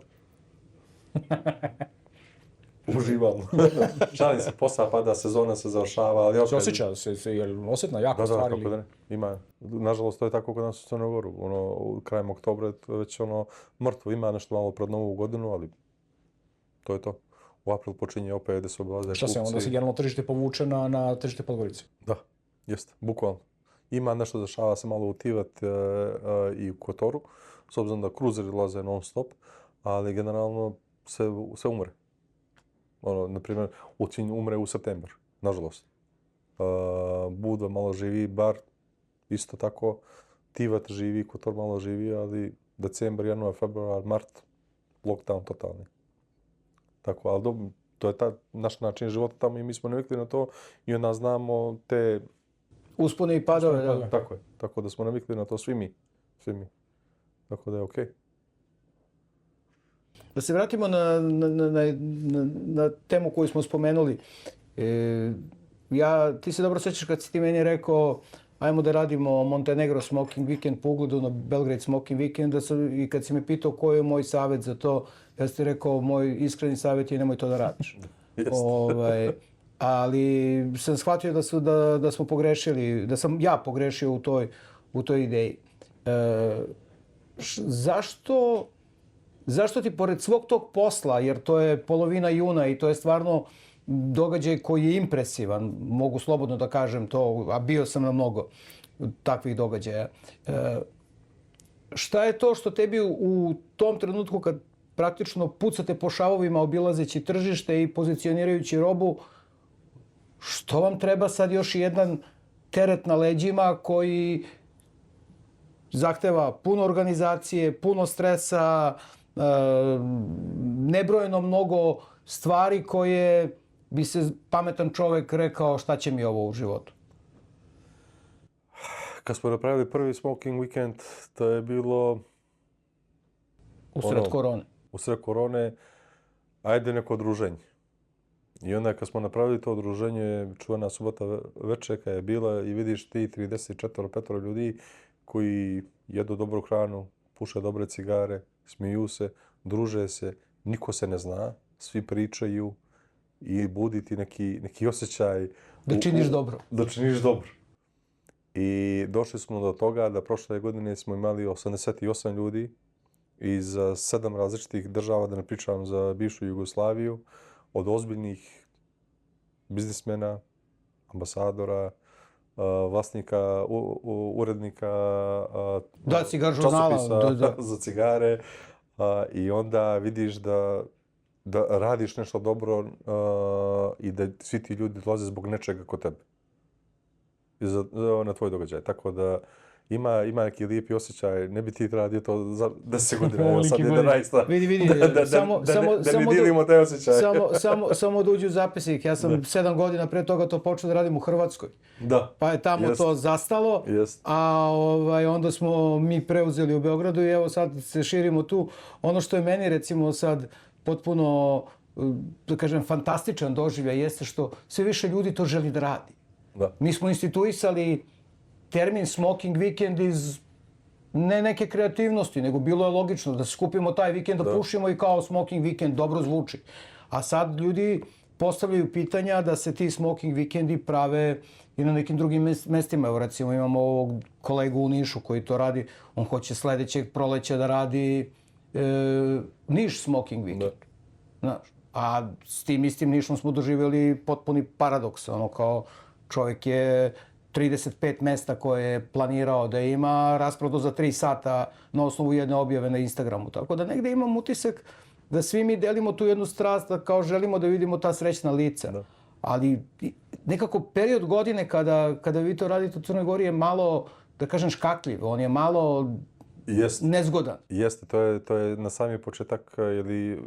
Uživamo. Šalim se, posao pada, sezona se završava, ali opet... Se osjeća, je li osjetna jako stvar ili? Da, ima. Nažalost, to je tako kod nas u Crnoj Goru. Krajem oktobra je već mrtvo. Ima nešto malo pred Novu godinu, ali to je to. U april počinje opet da se obilaze kupci. Šta se, onda se generalno tržište povuče na tržište Podgorice? Da, jeste, bukvalno. Ima nešto dešava se malo u Tivat i u Kotoru, s obzirom da kruzeri laze non stop, ali generalno se umre. Na primjer, Ulcinj umre u septembar, nažalost. Budva malo živi, Bar isto tako, Tivat živi, Kotor malo živi, ali decembar, januar, februar, mart, lockdown totalni. Tako, ali to je naš način života tamo i mi smo navikli na to i onda znamo te... Uspone i padove. Tako je, tako da smo navikli na to svi mi. Tako da je okej. Da se vratimo na temu koju smo spomenuli. Ti se dobro sjećaš kad si ti meni rekao ajmo da radimo Montenegro Smoking Weekend po ugledu na Belgrade Smoking Weekend i kad si me pitao koji je moj savjet za to, ja sam ti rekao moj iskreni savjet je nemoj to da radiš. Ali sam shvatio da smo pogrešili, da sam ja pogrešio u toj ideji. Zašto ti pored svog tog posla, jer to je polovina juna i to je stvarno događaj koji je impresivan, mogu slobodno da kažem to, a bio sam na mnogo takvih događaja. Šta je to što tebi u tom trenutku kad praktično pucate po šavovima obilazeći tržište i pozicionirajući robu, što vam treba sad još jedan teret na leđima koji zahteva puno organizacije, puno stresa, nebrojeno mnogo stvari koje bi se pametan čovjek rekao šta će mi ovo u životu? Kad smo napravili prvi Smoking Weekend, to je bilo... Usred korone. Usred korone, ajde neko druženje. I onda kad smo napravili to druženje, čuvena subota večer kad je bila i vidiš ti 34-5 ljudi koji jedu dobru hranu, puše dobre cigare, smiju se, druže se, niko se ne zna, svi pričaju i budi ti neki osjećaj Da činiš dobro. Da činiš dobro. I došli smo do toga da prošle godine smo imali 88 ljudi iz 7 različitih država, da ne pričam za bivšu Jugoslaviju, od ozbiljnih biznismena, ambasadora, vlasnika, urednika cigar žurnala, časopisa za cigare. I onda vidiš da radiš nešto dobro i da svi ti ljudi dolaze zbog nečega kod tebe. Na tvoj događaj. Tako da ima neki lijepi osjećaj. Ne bi ti radio to za 10 godina. Sad je da najsta. Vidi, da ne dilimo taj osjećaj. Samo da uđi u zapisnik. Ja sam 7 godina pre toga to počeo da radim u Hrvatskoj. Da. Pa je tamo to zastalo. A onda smo mi preuzeli u Beogradu i evo sad se širimo tu. Ono što je meni recimo sad potpuno, da kažem, fantastičan doživljaj jeste što sve više ljudi to želi da radi. Da. Mi smo instituisali termin smoking vikend iz ne neke kreativnosti, nego bilo je logično da se skupimo taj vikend, da pušimo i kao smoking vikend dobro zvuči. A sad ljudi postavljaju pitanja da se ti smoking vikendi prave i na nekim drugim mestima. Evo recimo imamo ovog kolegu u Nišu koji to radi, on hoće sledećeg proleća da radi Niš smoking vikend. Znaš, a s tim istim Nišom smo doživjeli potpuni paradoks, ono kao čovjek je 35 mesta koje je planirao da ima, rasprodao za 3 sata na osnovu jedne objave na Instagramu. Tako da negde imam utisak da svi mi delimo tu jednu strast, da kao želimo da vidimo ta srećna lica. Da. Ali nekako period godine kada vi to radite u Crnoj Gori je malo, da kažem, škakljiv. On je malo nezgodan. Jeste, to je na sami početak ili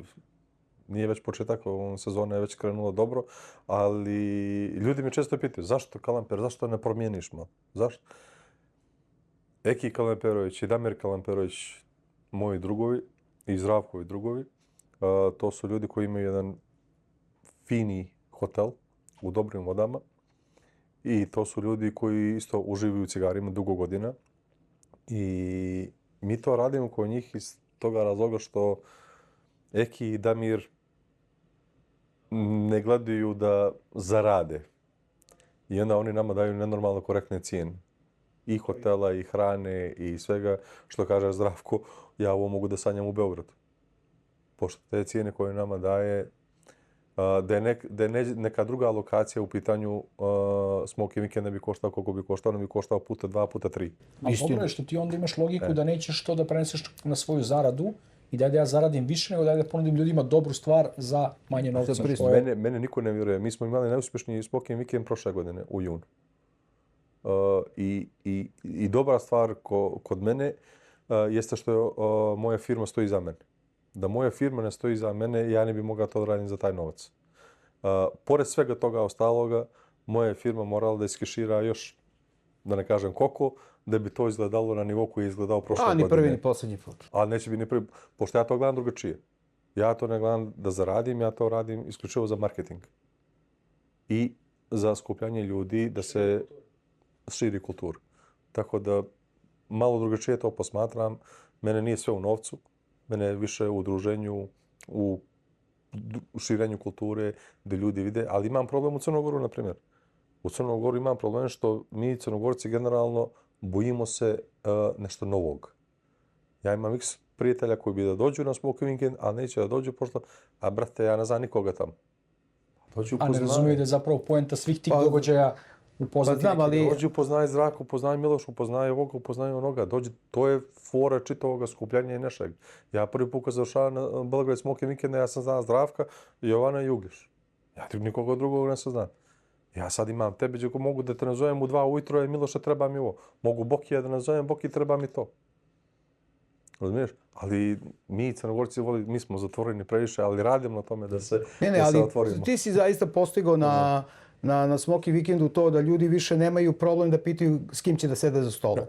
nije već početak, sezona je već krenula dobro, ali ljudi me često pitaju zašto Kalemper, zašto ne promijeniš malo? Zašto? Eki Kalemperović i Damir Kalemperović, moji drugovi i Zdravkovi drugovi, to su ljudi koji imaju jedan fini hotel u dobrim vodama i to su ljudi koji isto uživaju u cigarima dugo godina i mi to radimo kod njih iz toga razloga što Eki i Damir ne gledaju da zarade. I onda oni nama daju nenormalno korektne cijene. I hotela, i hrane, i svega. Što kaže Zdravko, ja ovo mogu da sanjam u Beogradu. Pošto te cijene koje nama daje, da je neka druga lokacija u pitanju smoking vikend ne bi koštao koliko bi koštao, ne bi koštao puta 2, puta 3. A dobro je što ti onda imaš logiku da nećeš to da preneseš na svoju zaradu, i da ja zaradim više nego da ponudim ljudima dobru stvar za manje novca. Mene niko ne vjeruje. Mi smo imali najuspješniji smoking vikend prošle godine u junu. I dobra stvar kod mene jeste što moja firma stoji iza mene. Da moja firma ne stoji iza mene, ja ne bi mogao to da radim za taj novac. Pored svega toga ostaloga, moja firma morala da iskešira još, da ne kažem koliko, da bi to izgledalo na nivou koji je izgledao prošle godine. Ni prvi, ni posljednji put. A neće biti ni prvi, pošto ja to gledam drugačije. Ja to ne gledam da zaradim, ja to radim isključivo za marketing. I za skupljanje ljudi da se širi kultura. Tako da malo drugačije to posmatram. Mene nije sve u novcu, mene je više u udruženju, u širenju kulture, da ljudi vide. Ali imam problem u Crnogoru, na primjer. U Crnogoru imam problem što mi Crnogorci generalno bojimo se nešto novog. Ja imam x prijatelja koji bi da dođu na smoking weekend, ali neće da dođu pošto, a brate, ja ne znam nikoga tamo. A ne razumiju da je zapravo poenta svih tih događaja upoznati neki. Dođu, upoznaj Zraku, upoznaj Milošu, upoznaj ovoga, upoznaj onoga. Dođi, to je fora čitavoga skupljanja i nešeg. Ja prvi put kad završao na Belgrade smoking weekend, ja sam znao Zdravka, Jovana i Ugljiš. Ja nikoga drugog ne sam znao. Ja sad imam tebe, ako mogu da te nazovem u 2 ujutro, je Miloša, treba mi ovo. Mogu Bokija da nazovem, Boki, treba mi to. Razumiješ? Ali mi, Crnogorci, mi smo zatvoreni previše, ali radimo na tome da se otvorimo. Ti si zaista postigao na smoking vikendu to da ljudi više nemaju problem da pitaju s kim će da sede za stolom.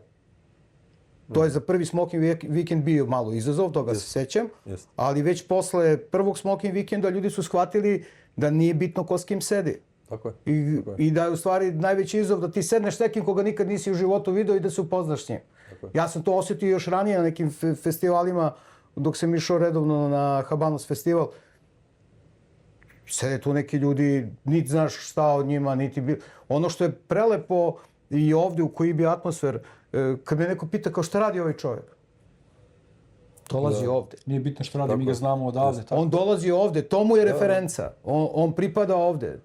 To je za prvi smoking vikend bio malo izazov, toga se sećam, ali već posle prvog smoking vikenda ljudi su shvatili da nije bitno ko s kim sedi. Tako je. I da je u stvari najveći izazov da ti sedneš s nekim koga nikad nisi u životu video i da se upoznaš s njim. Ja sam to osjetio još ranije na nekim festivalima, dok sam išao redovno na Habanos festival. Sede tu neki ljudi, niti znaš šta od njima, niti bilo. Ono što je prelepo i ovde u Koibi atmosfer, kad me neko pita kao šta radi ovaj čovjek, dolazi ovde. Nije bitno što radi, mi ga znamo odavde. Tako. On dolazi ovde, to mu je referenca. On pripada ovde.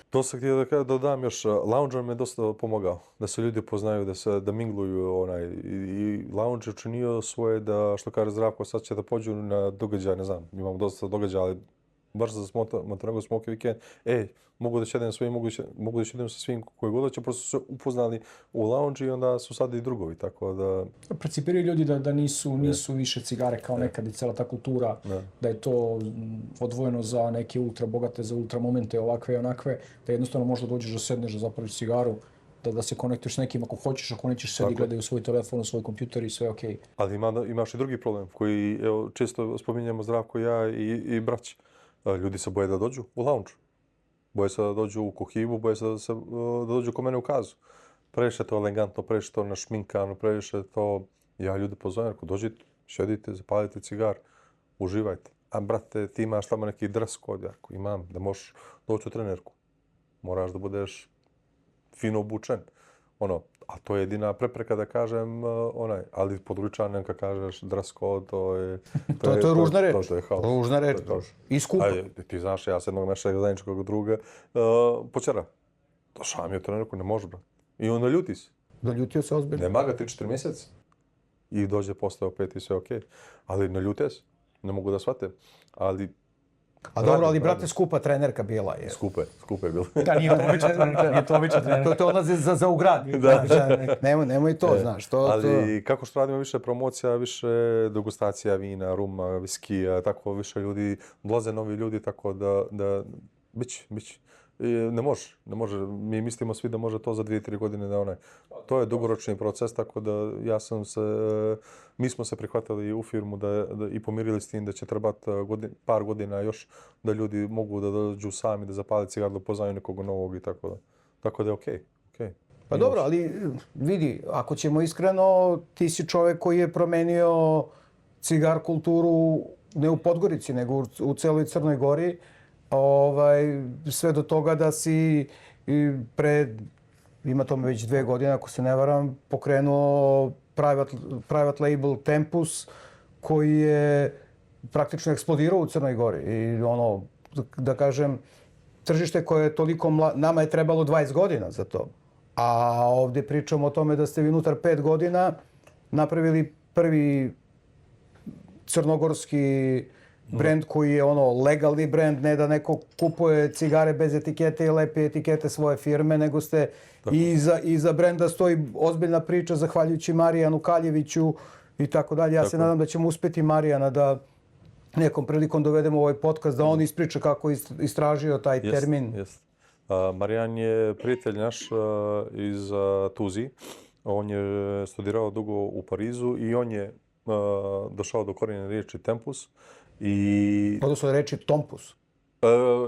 To sam htio da dodam još, lounge mi je dosta pomogao, da se ljudi poznaju, da mingluju i lounge je učinio svoje da, što kaže Zdravko, sad će da pođu na događaj, ne znam, imamo dosta događaja, ali baš za Montenegro Smoky Weekend, mogu da šedem svojim, mogu da šedem sa svim koji god će, prosto su se upoznali u lounge i onda su sad i drugovi, tako da... Percipiraju ljudi da nisu više cigare kao nekad i cijela ta kultura, da je to odvojeno za neke ultra bogate, za ultra momente ovakve i onakve, da jednostavno možda dođeš da sedneš, da zapališ cigaru, da se konektuješ s nekim ako hoćeš, ako nećeš sedi, gledaju svoj telefon, svoj kompjuter i sve okej. Ali imaš i drugi problem koji, evo, često spominjemo Zdravko, ja i brać. Ljudi se boje da dođu u lounge. Boje se da dođu u Kohibu, boje se da dođu kod mene u Kazu. Previše to elegantno, previše to našminkano, previše to... Ja ljude pozovem, ako dođite, šedite, zapalite cigar, uživajte. A brate, ti imaš tamo neki dress code, ako imam, da možeš doći u trenerku. Moraš da budeš fino obučen. A to je jedina prepreka da kažem, ali područanem kad kažeš dress code, to je... To je ružna reč. To je haos. Ružna reč. I skupa. Ti znaš, ja sam jednog našeg zajedničkog druga počera. Došao mi je u trenerku, ne može, brat. I onda ljuti se. Naljutio se ozbiljno. Nema ga 3-4 mjeseca. I dođe postao opet i sve okej. Ali naljute se. Ne mogu da shvate. Ali... A dobro, ali brate, skupa trenerka bila je. Skupe je bilo. Da, nije to obična trenerka. To odlazi za u grad. Nemoj to, znaš. Ali kako što radimo više promocija, više degustacija vina, ruma, viskija, tako više ljudi, dolaze novi ljudi, tako da biće. Ne može. Mi mislimo svi da može to za 2-3 godine da To je dugoročni proces, tako da mi smo se prihvatili u firmu i pomirili s tim da će trebati par godina još da ljudi mogu da dođu sami, da zapale cigar, da upoznaju nekog novog i tako da. Tako da je okej. Pa dobro, ali vidi, ako ćemo iskreno, ti si čovjek koji je promenio cigar kulturu ne u Podgorici, nego u celoj Crnoj Gori. Sve do toga da si ima tome već 2 godine, ako se ne varam, pokrenuo private label Tempus, koji je praktično eksplodirao u Crnoj Gori. I da kažem, tržište koje je toliko nama je trebalo 20 godina za to. A ovdje pričamo o tome da ste vi unutar 5 godina napravili prvi crnogorski brend koji je legalni brend, ne da neko kupuje cigare bez etikete i lepi etikete svoje firme, nego ste iza brenda stoji ozbiljna priča zahvaljujući Marijanu Kaljeviću i tako dalje. Ja se nadam da ćemo uspjeti Marijana da nekom prilikom dovedemo ovaj podcast, da on ispriča kako je istražio taj termin. Marijan je prijatelj naš iz Tuzi. On je studirao dugo u Parizu i on je došao do korijene riječi Tempus. Odnosno reči Tompus.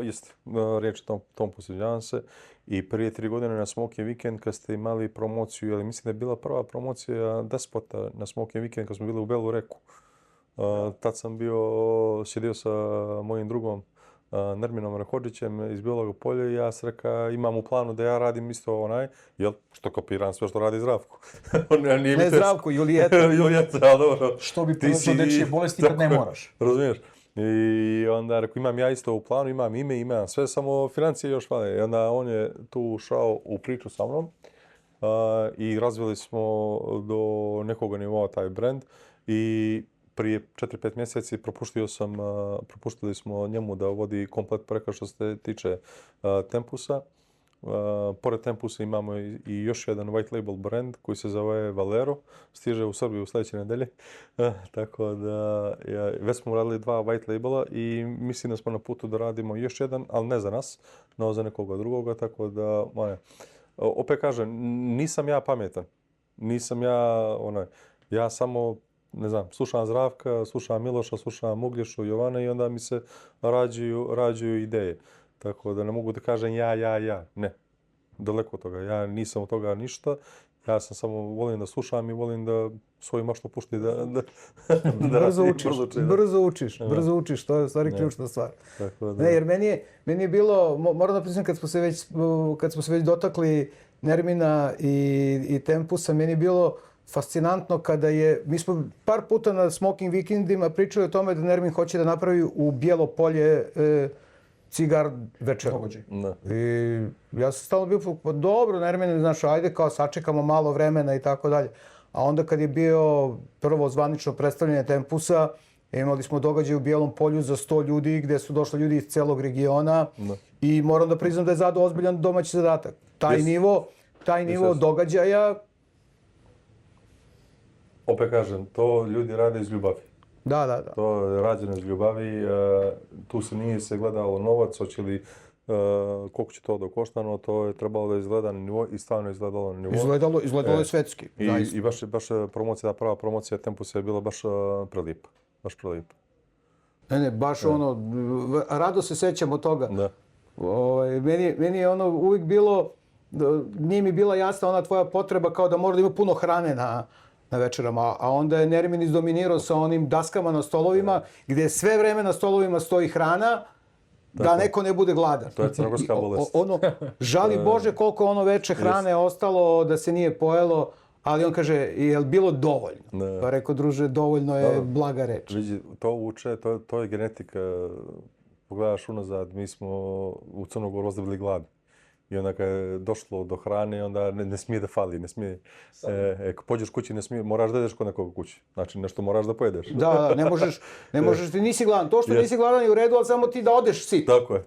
Jeste, riječ Tompus, izvinjavam se. I prije 3 godine na Smoky Weekend kad ste imali promociju, ali mislim da je bila prva promocija Despota na Smoky Weekend kad smo bili u Belu Reku. Tad sam sjedio sa mojim drugom Nerminom Rahodžićem iz Bijelog Polja i ja sam rekao imam u planu da ja radim isto što kopiram sve što radi Zdravko. Ne Zdravko, Julijeta. Julijeta, dobro. Što bi prelazio dečije bolesti kad ne moraš. Razumiješ? I onda rekao imam ja isto u planu, imam ime, imam sve, samo financije još fale. I onda on je tu ušao u priču sa mnom i razvili smo do nekog nivoa taj brand i prije 4-5 mjeseci propuštili smo njemu da vodi komplet projekat što se tiče Tempusa. Pored Tempusa imamo i još jedan white label brand koji se zove Valero. Stiže u Srbiju u sljedeće nedelje. Tako da već smo radili 2 white labela i mislim da smo na putu da radimo još jedan, ali ne za nas, no za nekoga drugoga. Tako da, opet kažem, nisam ja pametan. Nisam ja samo ne znam, slušam Zdravka, slušam Miloša, slušam Uglješu, Jovana i onda mi se rađuju ideje. Tako da ne mogu da kažem ja. Ne, daleko od toga. Ja nisam od toga ništa Ja sam samo volim da slušam i volim da svoju maštu pušti da Brzo radi, učiš, uči, da. brzo učiš, to je u stvari ključna stvar. Tako da, Ne, jer meni je bilo, moram da priznam kad smo se već dotakli Nermina i Tempusa, meni je bilo fascinantno kada mi smo par puta na Smoking Weekendima pričali o tome da Nermin hoće da napravi u Bijelo Polje cigar večer. Da. I ja sam stalno bio, pa dobro, Nermin, znaš, ajde kao sačekamo malo vremena i tako dalje. A onda kad je bio prvo zvanično predstavljanje Tempusa, imali smo događaj u Bijelom Polju za 100 ljudi gdje su došli ljudi iz celog regiona i moram da priznam da je Zado ozbiljan domaći zadatak. Taj nivo događaja... Opet kažem, to ljudi rade iz ljubavi. Da. To je rađeno iz ljubavi. Tu se nije se gledalo novac, hoće li koliko će to da koštano, to je trebalo da izgleda na nivo i stvarno izgledalo na nivo. Izgledalo je svetski. I baš promocija, prava promocija Tempusa je bila baš prelijepa. Baš prelijepa. Ne, baš ono, rado se sećamo toga. Da. Meni je ono uvijek bilo, nije mi bila jasna ona tvoja potreba kao da mora da ima puno hrane na večerama, a onda je Nermin izdominirao sa onim daskama na stolovima, gdje sve vreme na stolovima stoji hrana, da neko ne bude gladan. To je crnogorska bolest. Žali Bože koliko ono veče hrane ostalo da se nije pojelo, ali on kaže, je li bilo dovoljno? Ne. Pa rekao, druže, dovoljno je blaga reč. Vidi, to uče, to je genetika. Pogledaš unazad, mi smo u Crnogoru ozdravili glad. I onda kad je došlo do hrane, onda ne smije da fali, ne smije. Ako pođeš kući, ne smije, moraš da jedeš kod nekoga kući. Znači, nešto moraš da pojedeš. Da, ne možeš, ti nisi gladan. To što nisi gladan je u redu, ali samo ti da odeš sit. Tako je.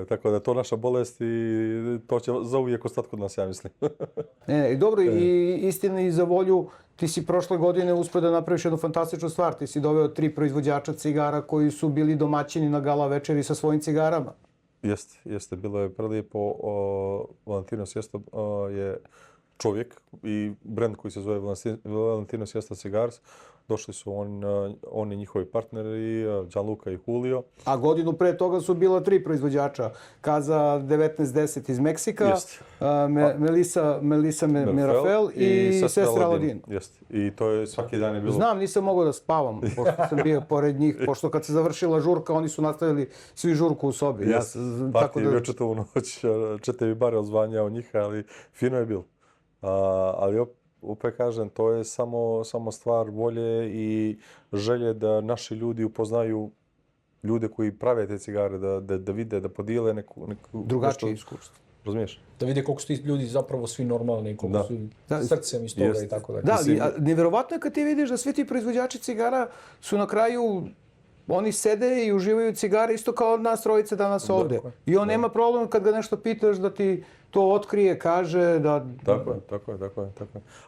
Tako da je to naša bolest i to će zauvijek ostati kod nas, ja mislim. Ne, dobro, i istini za volju, ti si prošle godine uspio da napraviš jednu fantastičnu stvar. Ti si doveo 3 proizvođača cigara koji su bili domaćini na gala večeri sa svojim cigarama. Jeste, bilo je prelijepo. Valentino Siesta je čovjek i brand koji se zove Valentino Siesta Cigars. Došli su oni njihovi partneri, Gianluca i Julio. A godinu pre toga su bila 3 proizvođača. Kaza 1910 iz Meksika, Melissa Mirafel i sestra Aladin. Jeste. I to je svaki dan je bilo... Znam, nisam mogao da spavam, pošto sam bio pored njih, pošto kad se završila žurka, oni su nastavili svi žurku u sobi. Partija je bio četavu noć, 4 bare odzvanjao njih, ali fino je bilo. Ali opet kažem, to je samo stvar volje i želje da naši ljudi upoznaju ljude koji prave te cigare, da vide, da podijele neku drugačije iskustvo. Razumiješ? Da vide koliko su ti ljudi zapravo svi normalni, koliko su srcem iz toga i tako dalje. Da, ali nevjerovatno je kad ti vidiš da svi ti proizvođači cigara su na kraju, oni sede i uživaju cigare isto kao od nas trojice danas ovdje. I on nema problem kad ga nešto pitaš da ti to otkrije, kaže da... Tako je.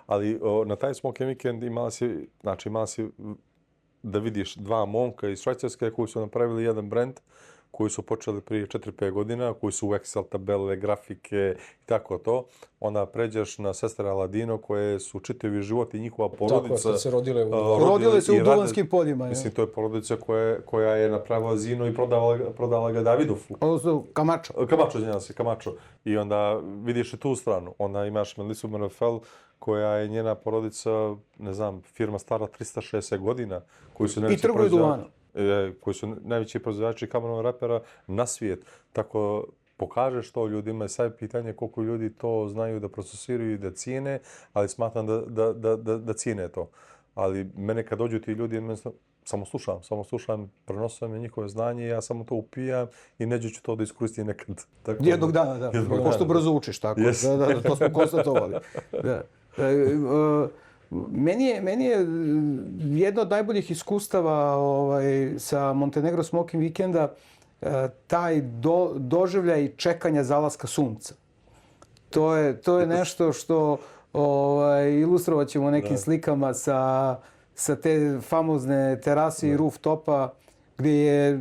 Ali na taj Smoking Weekend imala si da vidiš 2 momka iz Švajcarske koji su napravili jedan brand koji su počeli prije 4-5 godina, koji su u Excel tabele, grafike i tako to. Onda pređeš na sestre Aladino koje su čitavi život i njihova porodica. Tako je, se rodile u Duvanskim poljima. Mislim, to je porodica koja je napravila zino i prodala ga Davidu. Camacho. I onda vidiš i tu stranu. Onda imaš Melissu Mirafel koja je njena porodica, ne znam, firma stara 360 godina. I trguju duvanom. Koji su najveći proizvođači kamenog repera na svijet. Tako pokažeš to ljudima. Sad je pitanje koliko ljudi to znaju da procesiraju i da cijene, ali smatram da cijene to. Ali mene kad dođu ti ljudi, samo slušam, prenosim njihove znanje, ja samo to upijam i neđe ću to da iskoristim nekad. Jednog dana, da. Pošto brzo učiš, tako. Da, to smo konstatovali. Meni je jedno od najboljih iskustava sa Montenegro Smoking Weekenda taj doživljaj čekanja zalaska sunca. To je nešto što ilustrovat ćemo nekim slikama sa te famozne terase i rooftopa gdje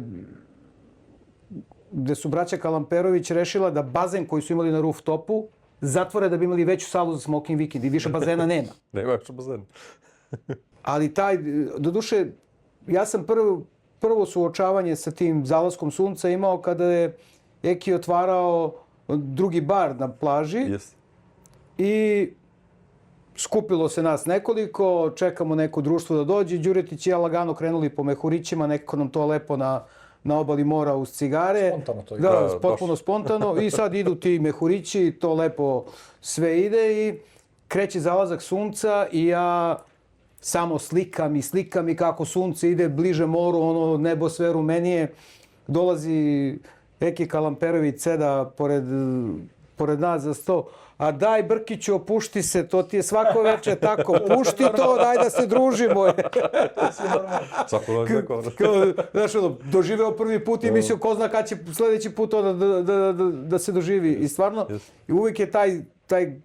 su braća Kalamperović rešila da bazen koji su imali na rooftopu zatvore da bi imali veću salu za Smoking Weekend i više bazena nema. Nema više bazena. Ali doduše, ja sam prvo suočavanje sa tim zalaskom sunca imao kada je Eki otvarao drugi bar na plaži. Yes. I skupilo se nas nekoliko, čekamo neko društvo da dođe, Đuretić i ja lagano krenuli po mehurićima, nekako nam to lepo na obali mora uz cigare. Spontano to je. Da, potpuno spontano. I sad idu ti mehurići, to lepo sve ide i kreće zalazak sunca i ja samo slikam i kako sunce ide bliže moru, ono nebo sve rumenije. Dolazi Eki Kalamperović, seda pored nas za sto. A daj Brkiću, opušti se, to ti je svako večer tako. Pušti to, daj da se družimo. Znaš, doživeo prvi put i mislio ko zna kad će sljedeći put da se doživi. I stvarno, i uvijek je taj,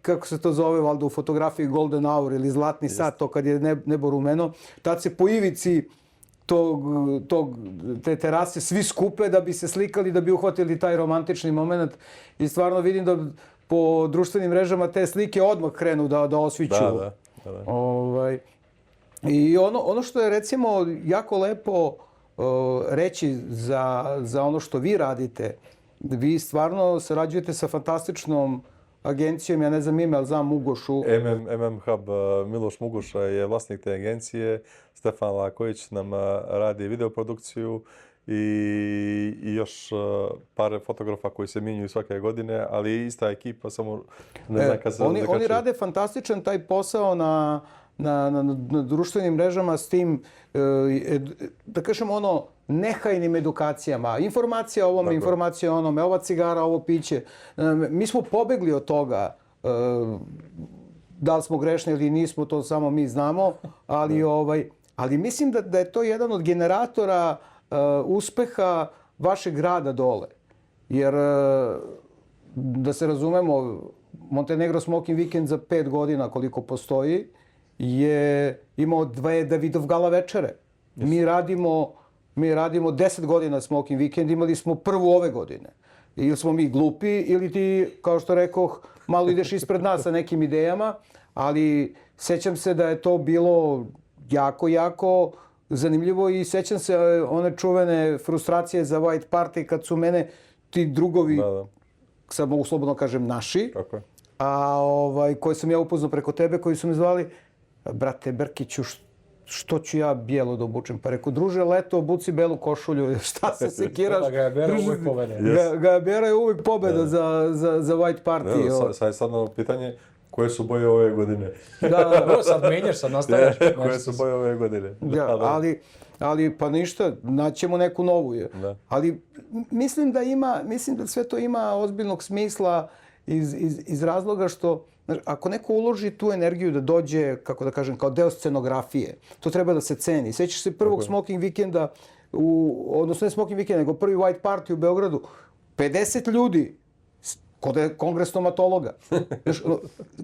kako se to zove, valjda u fotografiji Golden Hour ili Zlatni sat, to kad je nebo rumeno, tad se po ivici te terase svi skupe da bi se slikali, da bi uhvatili taj romantični moment. I stvarno vidim da po društvenim mrežama te slike odmah krenu da osviću. I ono što je recimo jako lepo reći za ono što vi radite, vi stvarno sarađujete sa fantastičnom agencijom, ja ne znam ime, ali znam Mugošu. MM Hub, Miloš Mugoša je vlasnik te agencije, Stefan Laković nam radi videoprodukciju i još par fotografa koji se minjuju svake godine, ali ista ekipa, samo ne znam kad se zakačuje. Oni rade fantastičan taj posao na društvenim mrežama s tim, da kažem nehajnim edukacijama. Informacija o ovome, informacija o onome, ova cigara, ovo piće. Mi smo pobegli od toga. Da li smo grešni ili nismo, to samo mi znamo. Ali mislim da je to jedan od generatora uspeha vašeg rada dole. Jer, da se razumemo, Montenegro Smoking Weekend za 5 godina koliko postoji je imao 2 Davidov gala večere. Mi radimo 10 godina Smoking Weekend, imali smo prvu ove godine. Ili smo mi glupi, ili ti, kao što rekoh, malo ideš ispred nas sa nekim idejama, ali sećam se da je to bilo jako zanimljivo i sećam se one čuvene frustracije za White Party kad su mene ti drugovi, sad mogu slobodno kažem naši, koje sam ja upoznao preko tebe, koji su me zvali, brate Brkiću, što ću ja bijelo da obučem? Pa rekao, druže, leto, obuci belu košulju, šta se sekiraš? Gajabera uvijek pobeda. Gajabera je uvijek pobeda za White Party. Sad je stvarno pitanje, koje su boje ove godine? Sad menjaš, sad nastavljaš. Koje su boje ove godine? Ali pa ništa, naćemo neku novu. Ali mislim da sve to ima ozbiljnog smisla iz razloga što ako neko uloži tu energiju da dođe, kako da kažem, kao deo scenografije, to treba da se ceni. Sećaš se prvog Smoking Weekenda, odnosno ne Smoking Weekenda, nego prvi White Party u Beogradu, 50 ljudi, kod je kongres stomatologa.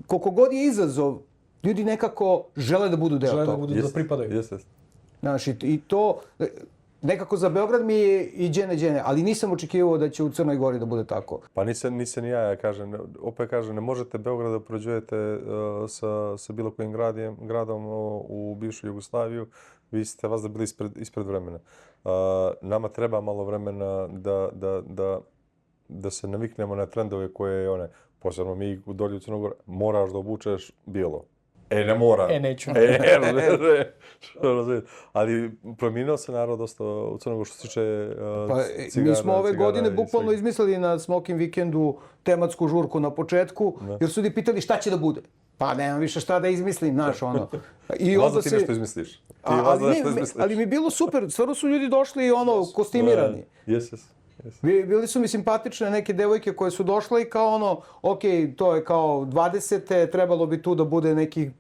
Koliko god je izazov, ljudi nekako žele da budu deo toga. Žele da pripadaju. Znaš, i to, nekako za Beograd mi je i džene, ali nisam očekivao da će u Crnoj Gori da bude tako. Pa nisam ni ja kažem, opet kažem, ne možete Beograd da upoređujete sa bilo kojim gradom u bivšu Jugoslaviju, vi ste vas da bili ispred vremena. Nama treba malo vremena da se naviknemo na trendove koje je posebno mi u dolju Crnoj Gori, moraš da obučeš bijelo. Ne mora. Neću. Ali promijenio se narod dosta u Crnoj Gori što se tiče cigara. Mi smo ove godine bukvalno izmislili na Smoking Weekendu tematsku žurku na početku, jer su ljudi pitali šta će da bude. Pa nemam više šta da izmislim, znaš ono. Valjda ti nešto izmisliš. Ali mi je bilo super, stvarno su ljudi došli i kostimirani. Bili su mi simpatične neke devojke koje su došle i kao to je kao 20. trebalo bi tu da bude nekih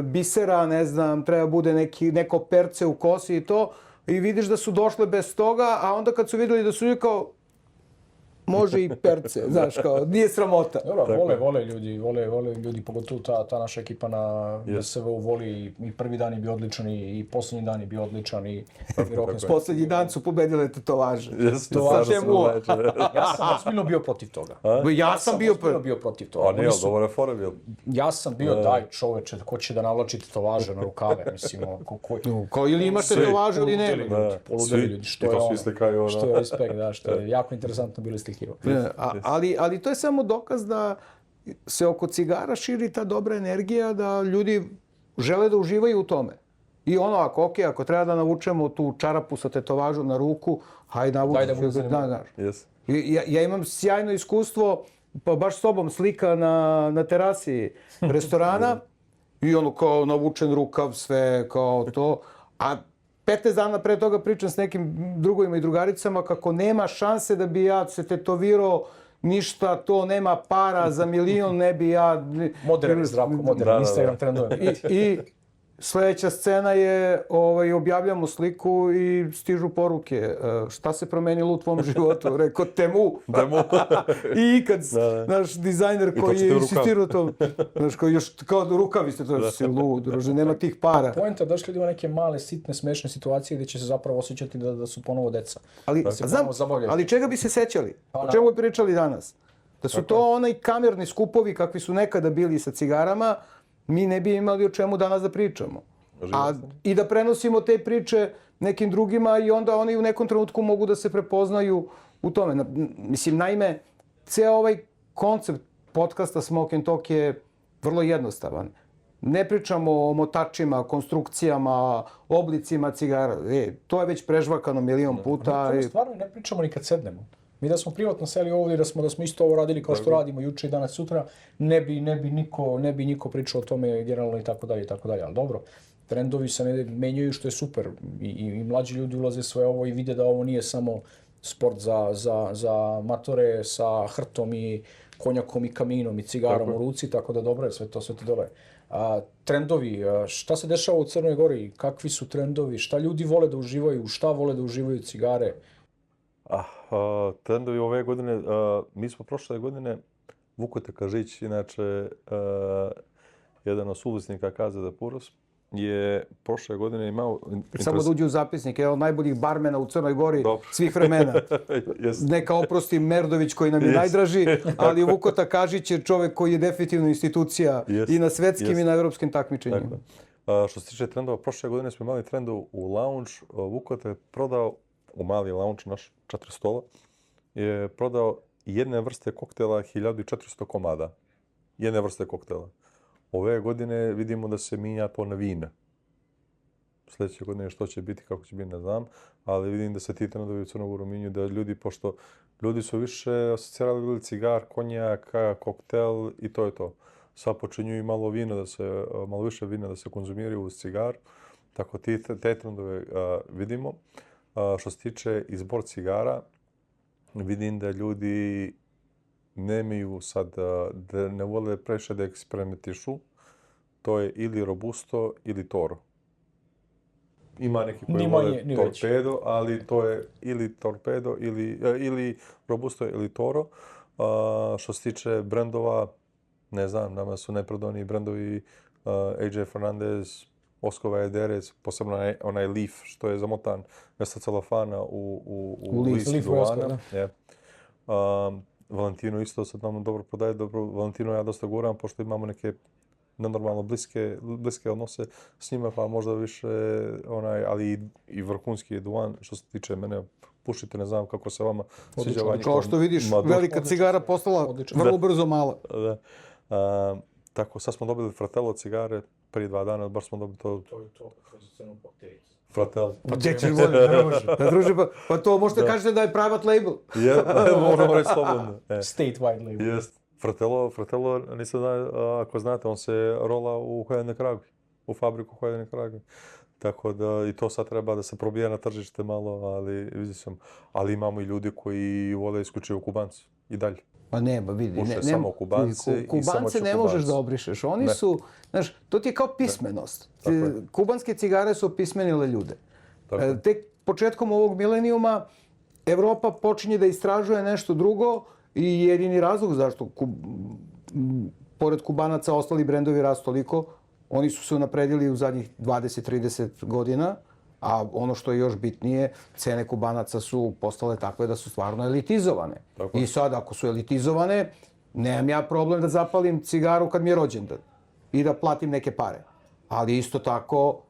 bisera, ne znam, treba bude neko perce u kosi i to. I vidiš da su došle bez toga, a onda kad su vidjeli da su ljudi kao, može i perce, znaš, kao, nije sramota. Dobro, vole ljudi, pogotovo ta naša ekipa na DSV-u voli i prvi dan je bio odličan i posljednji dan je bio odličan i posljednji dan su pobedile tetovaže. Ja sam ozbiljno bio protiv toga. Ja sam bio protiv toga. A nije, dobro je fora bil. Ja sam bio, daj čoveče, ko će da navlači tetovaže na rukave, mislim, kao ili imaš tetovažu ili ne. Poludeli ljudi, što je respekt, što je jako interesantno bilo slikivao. Ali to je samo dokaz da se oko cigara širi ta dobra energija da ljudi žele da uživaju u tome. I ono, ako treba da navučemo tu čarapu sa tetovažom na ruku, hajde Daj da bude navučemo. zanimljivo. Yes. Ja imam sjajno iskustvo, pa baš s tobom slika na terasi restorana i ono kao navučen rukav, sve kao to. A 15 dana pre toga pričam s nekim drugovima i drugaricama kako nema šanse da bi ja se tetovirao ništa, to nema para, za milion ne bi ja... Moderni, Zdravko, moderni, Instagram trendove. I sljedeća scena je, objavljamo sliku i stižu poruke. Šta se promenilo u tvom životu? Rekao, temu. I kad naš dizajner koji je insistirao to, znaš, koji još kao rukavi ste, to si lud, druže, nema tih para. Poenta da ljudima neke male, sitne, smešne situacije gdje će se zapravo osjećati da su ponovo deca. Ali, da se znam, ponovo zabavljaju. ali čega bi se sećali? O čemu bi pričali danas? Da su to onaj kamerni skupovi kakvi su nekada bili sa cigarama, mi ne bi imali o čemu danas da pričamo. I da prenosimo te priče nekim drugima i onda oni u nekom trenutku mogu da se prepoznaju u tome. Mislim, naime, ceo ovaj koncept podcasta Smoke and Talk je vrlo jednostavan. Ne pričamo o motačima, konstrukcijama, oblicima cigara. To je već prežvakano milion puta. Mi stvarno ne pričamo ni kad sednemo. Mi da smo privatno seli ovdje i da smo isto ovo radili kao što radimo juče i danas sutra, ne bi niko pričao o tome generalno i tako dalje. Ali dobro, trendovi se menjaju što je super i mlađi ljudi ulaze sve ovo i vide da ovo nije samo sport za matore sa hrtom i konjakom i kaminom i cigarom u ruci, tako da dobro je, sve to dobro je. Trendovi, šta se dešava u Crnoj Gori, kakvi su trendovi, šta ljudi vole da uživaju, šta vole da uživaju cigare? Trendovi ove godine, mi smo prošle godine, Vukote Kažić, inače jedan od suvlasnika Casa de Puros, je prošle godine imao... Samo da uđe u zapisnik, jedan od najboljih barmena u Crnoj Gori svih vremena. Neka oprosti Merdović koji nam je najdraži, ali Vukota Kažić je čovjek koji je definitivno institucija i na svetskim i na evropskim takmičenjima. Što se tiče trendova, prošle godine smo imali trend u lounge. Vukote je prodao u mali lounge, naš 4 stola, je prodao jedne vrste koktela 1400 komada. Jedne vrste koktela. Ove godine vidimo da se minja to na vina. Sljedeće godine što će biti, kako će biti, ne znam, ali vidim da se ti trendovi u Crnogoru minju, da ljudi, pošto ljudi su više asocirali cigar, konjak, koktel i to je to. Sad počinju i malo više vina da se konzumiraju uz cigar, tako te trendove vidimo. Što se tiče izbor cigara, vidim da ljudi nemaju sad, da ne vole previše da eksperimentišu. To je ili Robusto ili Toro. Ima neki koji vole Torpedo, ali to je ili Torpedo ili Robusto ili Toro. Što se tiče brendova, ne znam, nama su najprodajniji brendovi AJ Fernandez, Oscar Valladares, posebno onaj Leaf, što je zamotan mjesto celofana u list duvana. Valentino isto sad nam dobro prodaje. Valentino ja dosta guram, pošto imamo neke nenormalno bliske odnose s njima, pa možda više ali i vrhunski je duvan. Što se tiče mene, pušite, ne znam kako se vama sviđa vanjko. Kao što vidiš, velika cigara postala vrlo brzo mala. Tako, sad smo dobili Fratello cigare, prije 2 dana, baš smo dobili to. To je to, kako se crno pakteric. Fratello. Pa gdje ćeš druže? Pa to možete kažete da je private label. Možemo reći slobodno. Statewide label. Jest. Fratello, nisam znao, ako znate, on se rola u Hojene Kragvi, u fabriku Hojene Kragvi. Tako da i to sad treba da se probija na tržište malo, ali imamo i ljudi koji vole isključivo Kubanci i dalje. Pa ne, ba vidi. Puše samo Kubance i samo će ne možeš da obrišeš. Oni su, znaš, to ti je kao pismenost. Kubanske cigare su opismenile ljude. Tek početkom ovog milenijuma Evropa počinje da istražuje nešto drugo i jedini razlog zašto pored Kubanaca ostali brendovi rastu toliko, oni su se unapredili u zadnjih 20-30 godina, a ono što je još bitnije, cene Kubanaca su postale takve da su stvarno elitizovane. I sad, ako su elitizovane, nemam ja problem da zapalim cigaru kad mi je rođendan i da platim neke pare. Ali isto tako,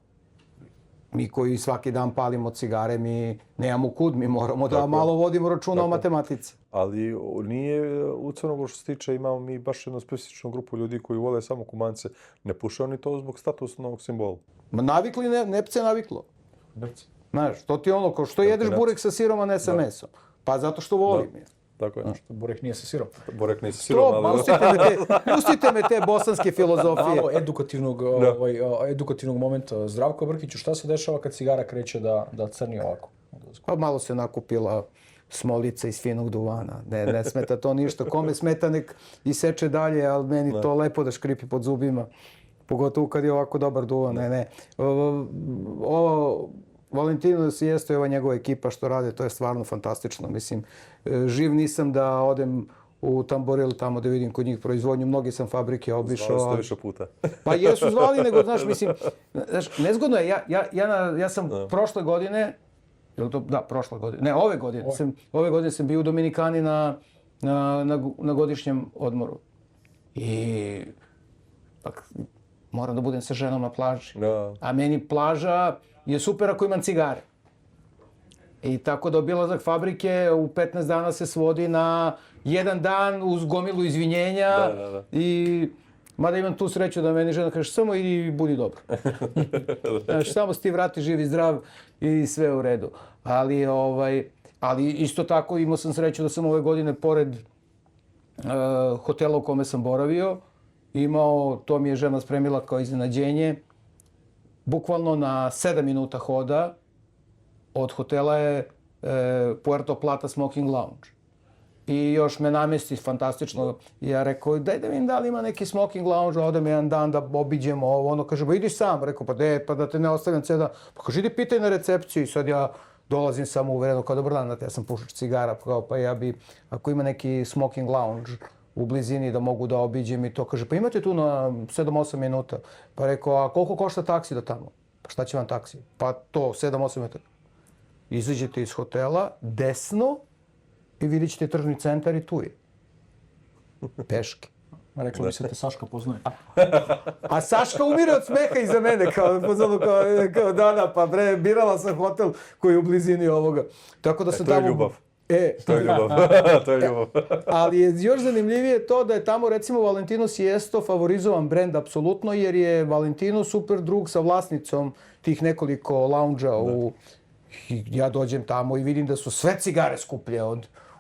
mi koji svaki dan palimo cigare, mi nemamo kud, mi moramo da malo vodimo računa o matematici. Ali nije u Crnogoru što se tiče, imamo mi baš jednu specifičnu grupu ljudi koji vole samo kumance. Ne puše oni to zbog statusnog simbola. Ma navikli, nepce naviklo. Znaš, to ti je ono, kao što jedeš burek sa sirom, a ne sa mesom. Pa zato što volim je. Tako je. Burek nije sa sirom. Burek nije sa sirom, ali... Pustite me te bosanske filozofije. Malo edukativnog momenta. Zdravko Brkiću, šta se dešava kad cigara kreće da crni ovako? Pa malo se nakupila smolica iz finog duvana. Ne smeta to ništa. Kome smeta nek iseče dalje, ali meni to lepo da škripi pod zubima. Pogotovo kad je ovako dobar duvan. Ne. Ovo Valentino Sijesto i ova njegova ekipa što rade, to je stvarno fantastično. Mislim, živ nisam da odem u Tamboril tamo da vidim kod njih proizvodnju. Mnogi sam fabrike obišao. Zvali ste više puta. Pa jesu zvali, nego, znaš, mislim, nezgodno je. Ja sam prošle godine, prošle godine, ne, ove godine sam bio u Dominikani na godišnjem odmoru. I moram da budem sa ženom na plaži. A meni plaža je super ako imam cigare. I tako da obilazak fabrike u 15 dana se svodi na jedan dan uz gomilu izvinjenja. I mada imam tu sreću da meni žena kaže samo idi budi dobro. Samo se ti vrati živ i zdrav i sve u redu. Ali isto tako imao sam sreću da sam ove godine pored hotela u kome sam boravio imao, to mi je žena spremila kao iznenađenje, bukvalno na 7 minuta hoda od hotela je Puerto Plata Smoking Lounge. I još me namesti fantastično. Ja rekao, daj da vidim da li ima neki smoking lounge, odem jedan dan da obiđemo ovo. Ono kaže, ba idiš sam. Rekao, pa da te ne ostavljam cijel dan. Pa kaže, idi pitaj na recepciju. I sad ja dolazim samo uvereno, kao dobar dan, ja sam pušač cigara. Pa ja bi, ako ima neki smoking lounge u blizini da mogu da obiđem i to. Kaže, pa imate tu na 7-8 minuta. Pa rekao, a koliko košta taksi do tamo? Pa šta će vam taksi? Pa to, 7-8 minuta. Izađete iz hotela, desno, i vidjet ćete tržni centar i tu je. Peške. Reklo bi se te Saška poznaje. A Saška umire od smeha iza mene, kao Dana, pa bre, birala sam hotel koji je u blizini ovoga. Tako da sam to je tamo... ljubav. To je ljubav. To je ljubav. Ali je još zanimljivije to da je tamo recimo Valentino Siesto favorizovan brend apsolutno, jer je Valentino super drug sa vlasnicom tih nekoliko lounge-a u... Ja dođem tamo i vidim da su sve cigare skuplje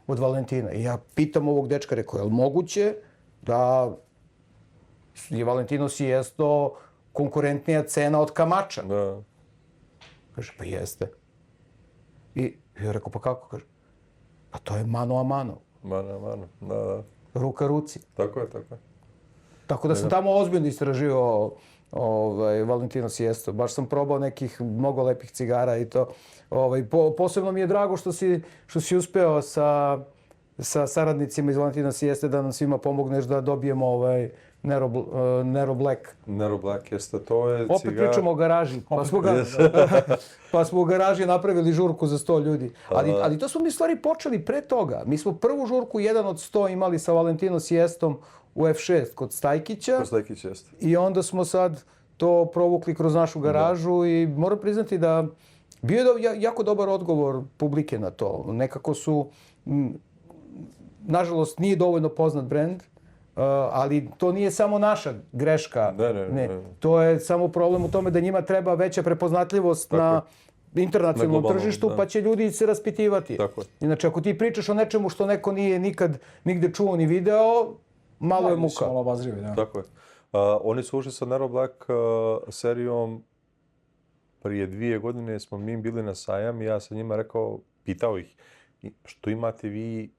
od Valentina. I ja pitam ovog dečka, rekao, je li moguće da je Valentino Siesto konkurentnija cena od Kamača? Da. Kaže, pa jeste. I ja rekao, pa kako? Kaže, pa to je mano a mano. Mano a mano, da. Ruka ruci. Tako je, tako je. Tako da sam tamo ozbiljno istraživao Valentino Siesto. Baš sam probao nekih mnogo lepih cigara i to. Posebno mi je drago što si uspeo sa saradnicima iz Valentina Sieste da nam svima pomogneš da dobijemo Nero Black. Nero Black jeste, to je opet cigar... pričamo o garaži. Pa smo u garaži napravili žurku za 100 ljudi. Ali to smo mi stvari počeli pre toga. Mi smo prvu žurku 1 od 100 imali sa Valentino Siestom u F6 kod Stajkića. Kod Stajkića jeste. I onda smo sad to provukli kroz našu garažu i moram priznati da bio je jako dobar odgovor publike na to. Nekako su, nažalost, nije dovoljno poznat brend, ali to nije samo naša greška. Ne. To je samo problem u tome da njima treba veća prepoznatljivost na internacionalnom tržištu, pa će ljudi se raspitivati. Inače, ako ti pričaš o nečemu što neko nije nikad nigde čuo ni video, malo je muka. Malo obazrivi, da. Tako je. Oni su ušli sa Nero Black serijom prije 2 godine, smo mi bili na sajam i ja sam njima rekao, pitao ih, što imate vi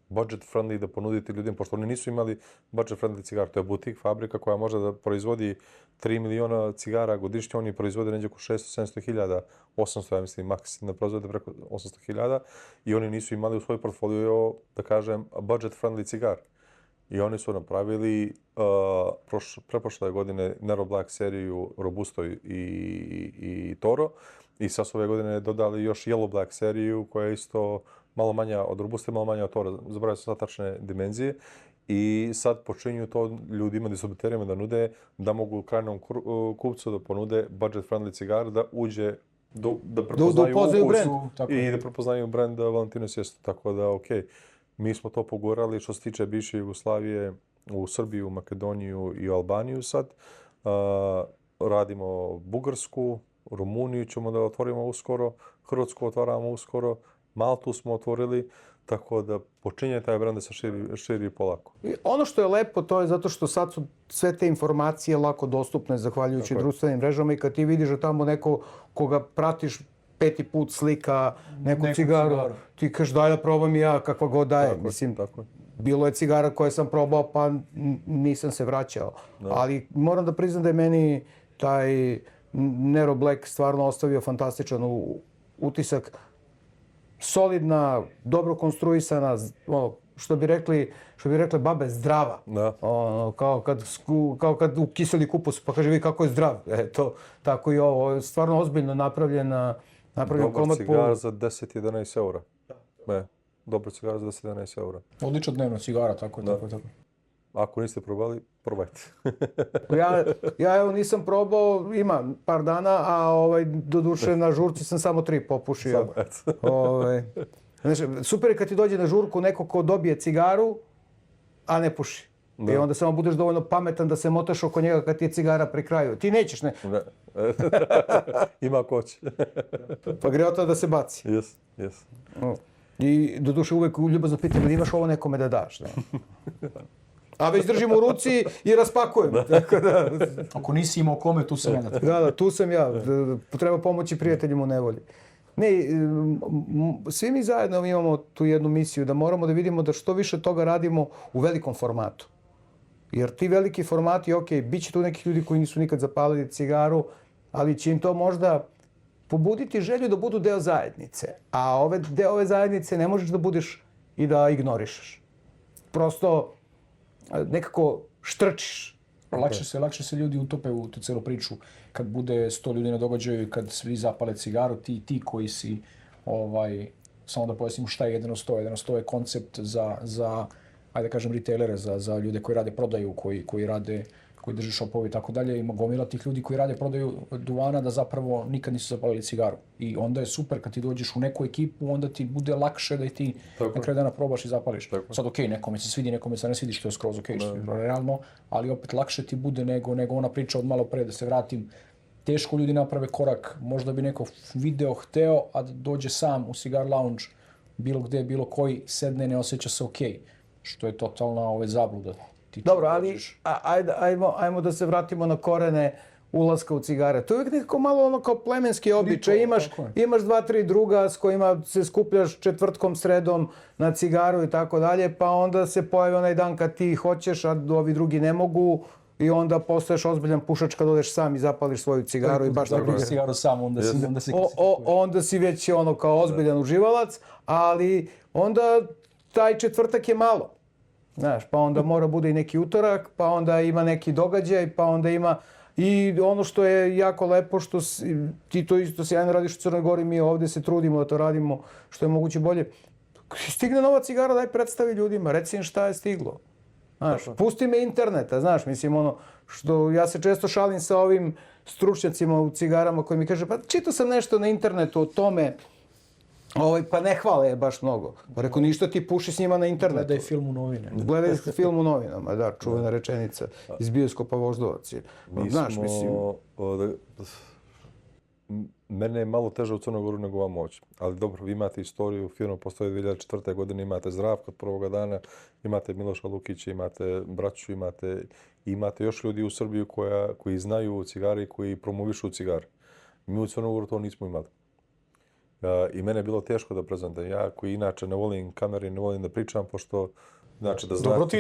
budget friendly da ponudite ljudima, pošto oni nisu imali budget friendly cigar, to je butik, fabrika koja može da proizvodi 3 miliona cigara godišnje, oni proizvode neđe oko 600-700 hiljada, 800, ja mislim, maks da proizvode preko 800 hiljada i oni nisu imali u svoj portfolio, da kažem, budget friendly cigar. I oni su napravili preprošle godine Nero Black seriju Robusto i Toro i sad su ove godine dodali još Yellow Black seriju koja je isto malo manja od Robusto i malo manja od Toro. Zaboravio sam sad tačne dimenzije. I sad počinju to ljudima, distributerima da nude, da mogu krajnom kupcu da ponude budget-friendly cigare, da uđe, da prepoznaju upoznaju ukus brand. i da prepoznaju brand Valentino Siesta. Tako da, okej, mi smo to pogurali što se tiče bivše Jugoslavije, u Srbiju, Makedoniju i Albaniju sad. Radimo Bugarsku, Rumuniju ćemo da otvorimo uskoro, Hrvatsku otvaramo uskoro, Maltu smo otvorili, tako da počinje taj brand da se širi polako. I ono što je lepo, to je zato što sad su sve te informacije lako dostupne zahvaljujući društvenim mrežama i kad ti vidiš da tamo neko koga pratiš 5. put slika neku cigaru, ti kažeš daj da probam i ja kakva god daje. Mislim, bilo je cigara koje sam probao pa nisam se vraćao. Ali moram da priznam da je meni taj Nero Black stvarno ostavio fantastičan utisak. Solidna, dobro konstruisana, što bi rekle babe, zdrava. Kao kad u kiseli kupus pa kaže vi kako je zdrav. Tako i ovo, stvarno ozbiljno napravljen dobar cigar za 10-11 eura. Dobar cigar za 10-11 eura. Odlična dnevna cigara, tako. Ako niste probali, probajte. Ja evo nisam probao, ima par dana, a doduše na žurci sam samo 3 popušio. Znači, super je kad ti dođe na žurku neko ko dobije cigaru, a ne puši. I onda samo budeš dovoljno pametan da se motaš oko njega kad ti je cigara pri kraju. Ti nećeš, ne? Ima ko će. Pa gre o to da se baci. Yes. I doduše uvek ljubazno pitam da imaš ovo nekome da daš. A već držim u ruci i raspakujem. Ako nisi imao kome, tu sam ja. Da, tu sam ja. Treba pomoći prijateljima u nevolji. Ne, svi mi zajedno imamo tu jednu misiju da moramo da vidimo da što više toga radimo u velikom formatu. Jer ti veliki formati, bit će tu nekih ljudi koji nisu nikad zapalili cigaru, ali će im to možda pobuditi želju da budu deo zajednice. A deo ove zajednice ne možeš da budeš i da ignorišeš. Prosto nekako štrčiš. Lakše se ljudi utope u tu celu priču kad bude 100 ljudi na događaju i kad svi zapale cigaru, ti koji si, samo da pojasnim šta je 1 od 100. 1 od 100 je koncept za ajde da kažem, retailere, za ljude koji rade prodaju, koji drže shopove i tako dalje. Ima gomila tih ljudi koji rade prodaju duvana da zapravo nikad nisu zapalili cigaru. I onda je super kad ti dođeš u neku ekipu, onda ti bude lakše da i ti na kraju dana probaš i zapališ. Sad nekome se svidi, nekome se ne svidi, što je skroz što je realno, ali opet lakše ti bude nego ona priča od malo pre, da se vratim. Teško ljudi naprave korak, možda bi neko video hteo, a da dođe sam u cigar lounge, bilo gde, bilo koji, sedne, ne osjeća se okej. Što je totalna zabluda. Dobro, ali ajmo da se vratimo na korene ulaska u cigare. To je uvijek nekako malo kao plemenski običaj. Imaš 2-3 druga s kojima se skupljaš četvrtkom, sredom na cigaru i tako dalje, pa onda se pojavi onaj dan kad ti hoćeš, a ovi drugi ne mogu i onda postaješ ozbiljan pušač kad odeš sam i zapališ svoju cigaru i baš tako. Cigaru sam, onda si već kao ozbiljan uživalac, ali onda taj četvrtak je malo. Znaš, pa onda mora bude i neki utorak, pa onda ima neki događaj, pa onda ima... I ono što je jako lepo, što ti to isto sjajno radiš u Crnoj Gori, mi ovdje se trudimo da to radimo što je moguće bolje. Stigne nova cigara, daj predstavi ljudima, reci im šta je stiglo. Znaš, pusti me interneta, znaš, mislim što ja se često šalim sa ovim stručnjacima u cigarama koji mi kaže, pa čitao sam nešto na internetu o tome, pa ne hvale je baš mnogo. Pa rekao, ništa ti puši s njima na internetu. Gledaj film u novine. Gledaj film u novinama, da, čuvena rečenica iz bioskopa Voždovac. Znaš, mislim... Mene je malo teže u Crnoj Gori nego vam ovdje. Ali dobro, vi imate istoriju, firma postoji 2004. godine, imate Zdravka od prvoga dana, imate Miloša Lukića, imate braću, imate još ljudi u Srbiji koji znaju cigare i koji promovišu cigare. Mi u Crnoj Gori to nismo imali. I mene je bilo teško da prezentujem. Ja koji inače ne volim kamere, ne volim da pričam, pošto znači da znate... Dobro ti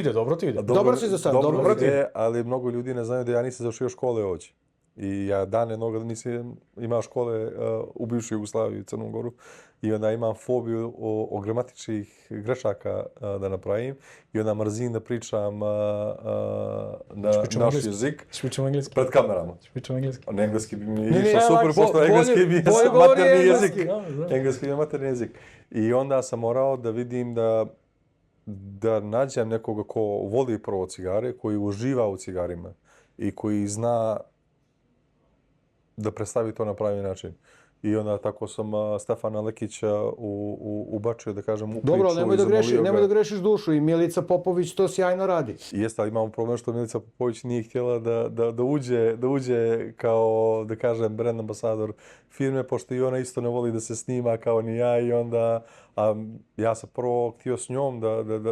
ide. Dobro si za sad, dobro ti ide. Ali mnogo ljudi ne znaju da ja nisam završio škole ovdje. I ja dane mnogo nisam imao škole u bivšoj Jugoslaviji, u Crnom Goru. I onda imam fobiju o gramatičkih grešaka da napravim. I onda mrzim da pričam naš jezik pred kamerama. Pričam engleski. Na engleski bi mi išao super, pošto engleski bi materni jezik. Engleski je materni jezik. I onda sam morao da vidim da da nađem nekoga ko voli prvo cigare, koji uživa u cigarima i koji zna da predstavi to na pravi način. I onda tako sam Stefana Lekića ubačio, da kažem, u priču. Dobro, i nemoj da grešiš dušu i Milica Popović to sjajno radi. Jeste, ali imamo problem što Milica Popović nije htjela da uđe kao, da kažem, brand ambasador firme, pošto i ona isto ne voli da se snima kao ni ja i onda ja sam prvo htio s njom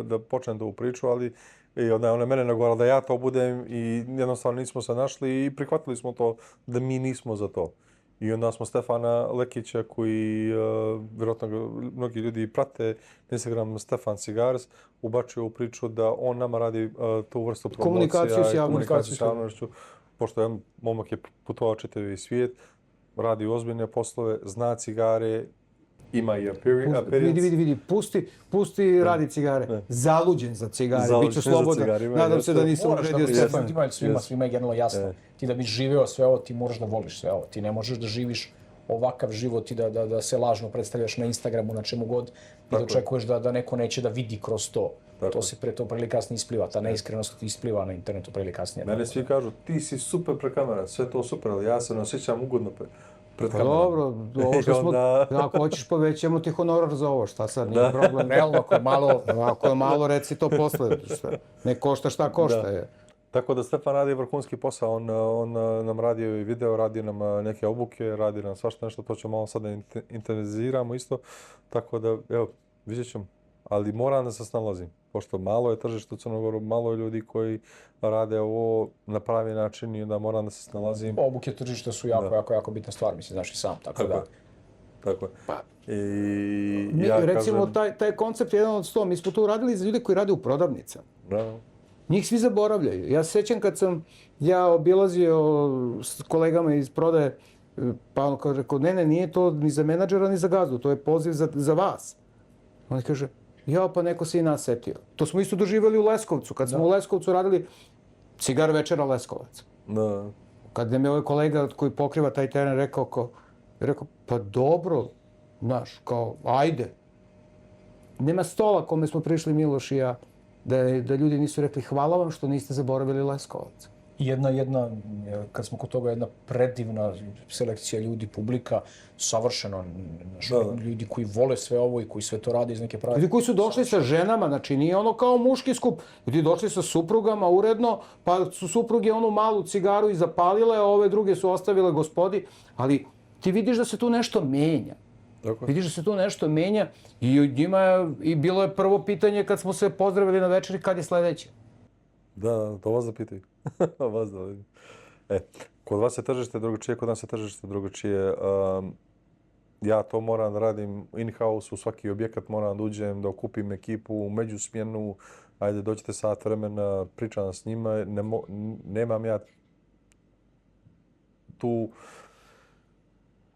da počnem tu priču, ali i onda je ona mene nagovarala da ja to budem i jednostavno nismo se našli i prihvatili smo to da mi nismo za to. I onda smo Stefana Lekića, koji vjerojatno mnogi ljudi prate Instagram Stefan Cigars, ubačio u priču da on nama radi tu vrstu promocija komunikaciju s javnošću. Pošto je momak je putovao čitavi svijet, radi ozbiljne poslove, zna cigare, ima i appearance. Vidi, pusti radi cigare. Zaluđen za cigare, bit ću slobodan. Nadam se da nisam uvredio Stefana. Svima je generalno jasno. Ti da bi živeo sve ovo, ti moraš da voliš sve ovo. Ti ne možeš da živiš ovakav život i da se lažno predstavljaš na Instagramu, na čemu god, i da očekuješ da neko neće da vidi kroz to. To pre ili kasnije ispliva, ta neiskrenost ispliva na internetu pre ili kasnije. Mene svi kažu, ti si super pred kamera, sve to super, ali ja se ne osjećam ugodno pred kamerom. Dobro, ovo što smo, ako hoćeš povećamo ti honorar za ovo, šta sad, nije problem. Realno, ako je malo, reci to posle, ne košta šta košta. Je. Tako da Stefan radi vrhunski posao, on nam radi i video, radi nam neke obuke, radi nam svašta nešto, to ćemo malo sad da intenziviziramo isto, tako da, evo, vidjet ćemo, ali moram da se snalazim, pošto malo je tržište u Crnogoru, malo je ljudi koji rade ovo na pravi način i onda moram da se snalazim. Obuke tržišta su jako bitna stvar, mislim, znaš i sam, tako da. Tako je. Recimo, taj koncept je jedan od 100, mi smo to uradili za ljude koji rade u prodavnicama. Bravo. Njih svi zaboravljaju. Ja se sjećam kad sam ja obilazio s kolegama iz prodaje, pa ono kaže, ne, nije to ni za menadžera ni za gazdu, to je poziv za vas. On kaže, pa neko se i nas setio. To smo isto doživjeli u Leskovcu, kad smo u Leskovcu radili Cigar večera Leskovac. Da. Kad je mi ovaj kolega koji pokriva taj teren rekao, pa dobro, znaš, kao, ajde. Nema stola kome smo prišli Miloš i ja, da ljudi nisu rekli hvala vam što niste zaboravili Leskovac. Jedna, kad smo kod toga, jedna predivna selekcija ljudi, publika, savršeno, ljudi koji vole sve ovo i koji sve to rade iz neke prave. Ljudi koji su došli sa ženama, znači nije ono kao muški skup, ljudi došli sa suprugama uredno, pa su supruge onu malu cigaru i zapalile, a ove druge su ostavile gospodi, ali ti vidiš da se tu nešto menja. Vidiš da se tu nešto menja i njima je bilo je prvo pitanje kad smo se pozdravili na večeri, kad je sledeće? Da, to vas da pitaju. Vas da vidim. Kod vas je tržište drugačije, kod nas je tržište drugačije. Ja to moram da radim in-house, u svaki objekat moram da uđem, da okupim ekipu, u međusmjenu, ajde dođite sat vremena, pričam s njima, nemam ja tu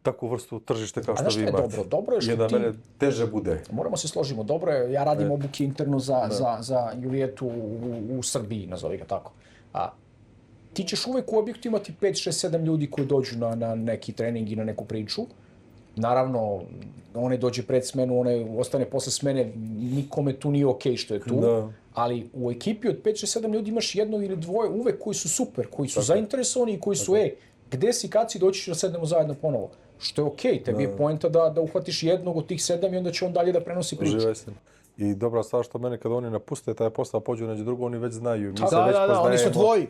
takvu vrstu tržište kao što vi imate. Dobro je što da mene teže bude. Moramo se složimo, dobro je, ja radim obuke interno za Julijetu u Srbiji, nazovi ga tako. Ti ćeš uvek u objektu imati 5, 6, 7 ljudi koji dođu na neki trening i na neku priču. Naravno, one dođe pred smenu, one ostane posle smene, nikome tu nije okej što je tu. Ali u ekipi od 5, 6, 7 ljudi imaš jedno ili dvoje uvek koji su super, koji su zainteresovani i koji su, gde si, kad si, doći da sednemo zajedno ponovo. Što je okej, tebi je poenta da uhvatiš jednog od tih 7 i onda će on dalje da prenosi priču. I dobra stvar što mene kad oni napuste taj posao, pođu neđe drugo, oni već znaju. Da, oni su tvoji.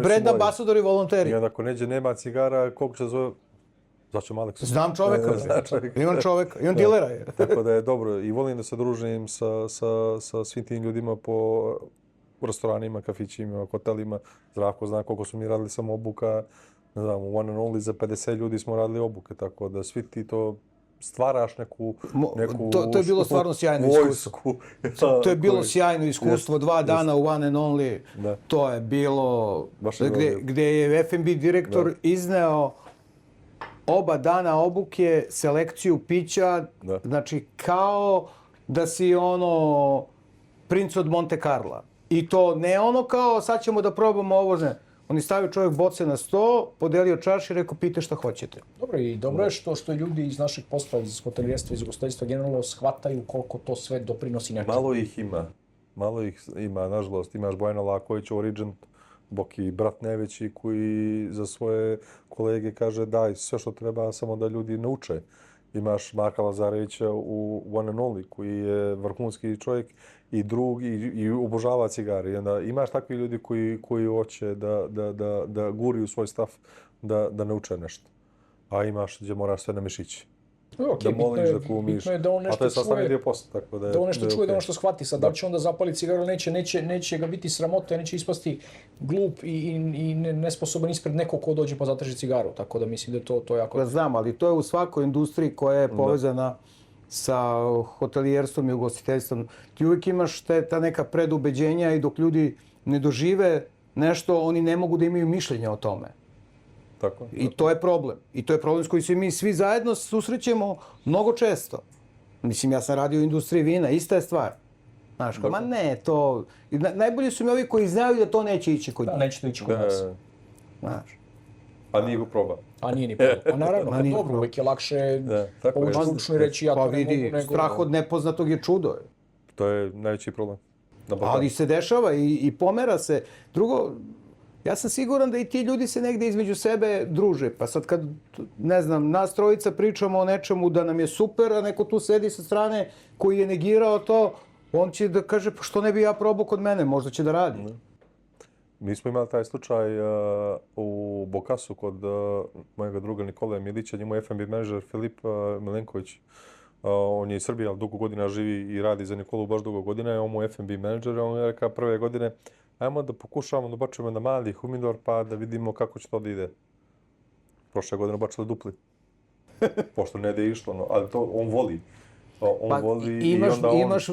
Brand ambasadori i volonteri. I onda ako neđe nema cigara, koliko se zove, zvaćem Aleksa. Znam čoveka, imam čoveka, imam dilera. Tako da je dobro i volim da se družim sa svim tim ljudima po restoranima, kafićima, hotelima. Zdravko zna koliko su mi radili samo obuka. Ne znam, u One and Only za 50 ljudi smo radili obuke, tako da svi ti to stvaraš neku to je bilo stvarno sjajno iskustvo. To je bilo sjajno iskustvo, 2 dana u One and Only. To je bilo gdje je F&B direktor izneo oba dana obuke, selekciju pića, znači kao da si ono princ od Monte Carla. I to ne ono kao sad ćemo da probamo ovo, ne. On je stavio čovjek boce na sto, podelio čaš i rekao pite šta hoćete. Dobro, i dobro je što ljudi iz našeg posla, iz hotelijerstva, iz ugostiteljstva generalno shvataju koliko to sve doprinosi nečemu. Malo ih ima. Malo ih ima, nažalost. Imaš Bojana Lakovića, Origin, Boki brat najveći koji za svoje kolege kaže daj sve što treba, samo da ljudi nauče. Imaš Marka Lazarevića u One and Only koji je vrhunski čovjek i drug i obožava cigare. I onda imaš takvi ljudi koji hoće da guriju svoj stav, da nauče nešto. A imaš gdje moraš sve na mišići. Okay, da moliš, da kumiš. Bitno je da on nešto a to je sastavni dio posla. Tako da on nešto čuje, da on nešto shvati. Sad, da li će onda zapali cigaru ili neće ga biti sramota, neće ispasti glup i nesposoban ispred nekog ko dođe pa zatraži cigaru. Tako da mislim da je to jako... Ja znam, ali to je u svakoj industriji koja je povezana sa hotelijerstvom i ugostiteljstvom. Ti uvijek imaš ta neka predubeđenja i dok ljudi ne dožive nešto, oni ne mogu da imaju mišljenje o tome. Tako. I to je problem. I to je problem s kojim se mi svi zajedno susrećemo mnogo često. Mislim, ja sam radio u industriji vina, ista je stvar. Znaš, ma ne, to... Najbolji su mi ovi koji znaju da to neće ići kod njih. Neće to ići kod nas. Znaš. A nije go proba. A nije ni proba. Pa naravno, pa dobro, uvijek je lakše povući ručno i reći ja to ne mogu, nego... Strah od nepoznatog je čudo. To je najveći problem. Ali se dešava i pomera se. Drugo, ja sam siguran da i ti ljudi se negdje između sebe druže. Pa sad kad, ne znam, nas trojica pričamo o nečemu da nam je super, a neko tu sedi sa strane koji je negirao to, on će da kaže pa što ne bi ja probao kod mene, možda će da radi. Mi smo imali taj slučaj u Bokasu kod mojega druga Nikole Milića, njemu je F&B menadžer Filip Milenković. On je iz Srbije, ali dugo godina živi i radi za Nikolu baš dugo godina. On mu je F&B menadžer, on je rekao prve godine ajmo da pokušamo da bačemo na mali humidor pa da vidimo kako će to da ide. Prošle godine bačili dupli. Pošto ne da je išlo, ali to on voli. On voli i onda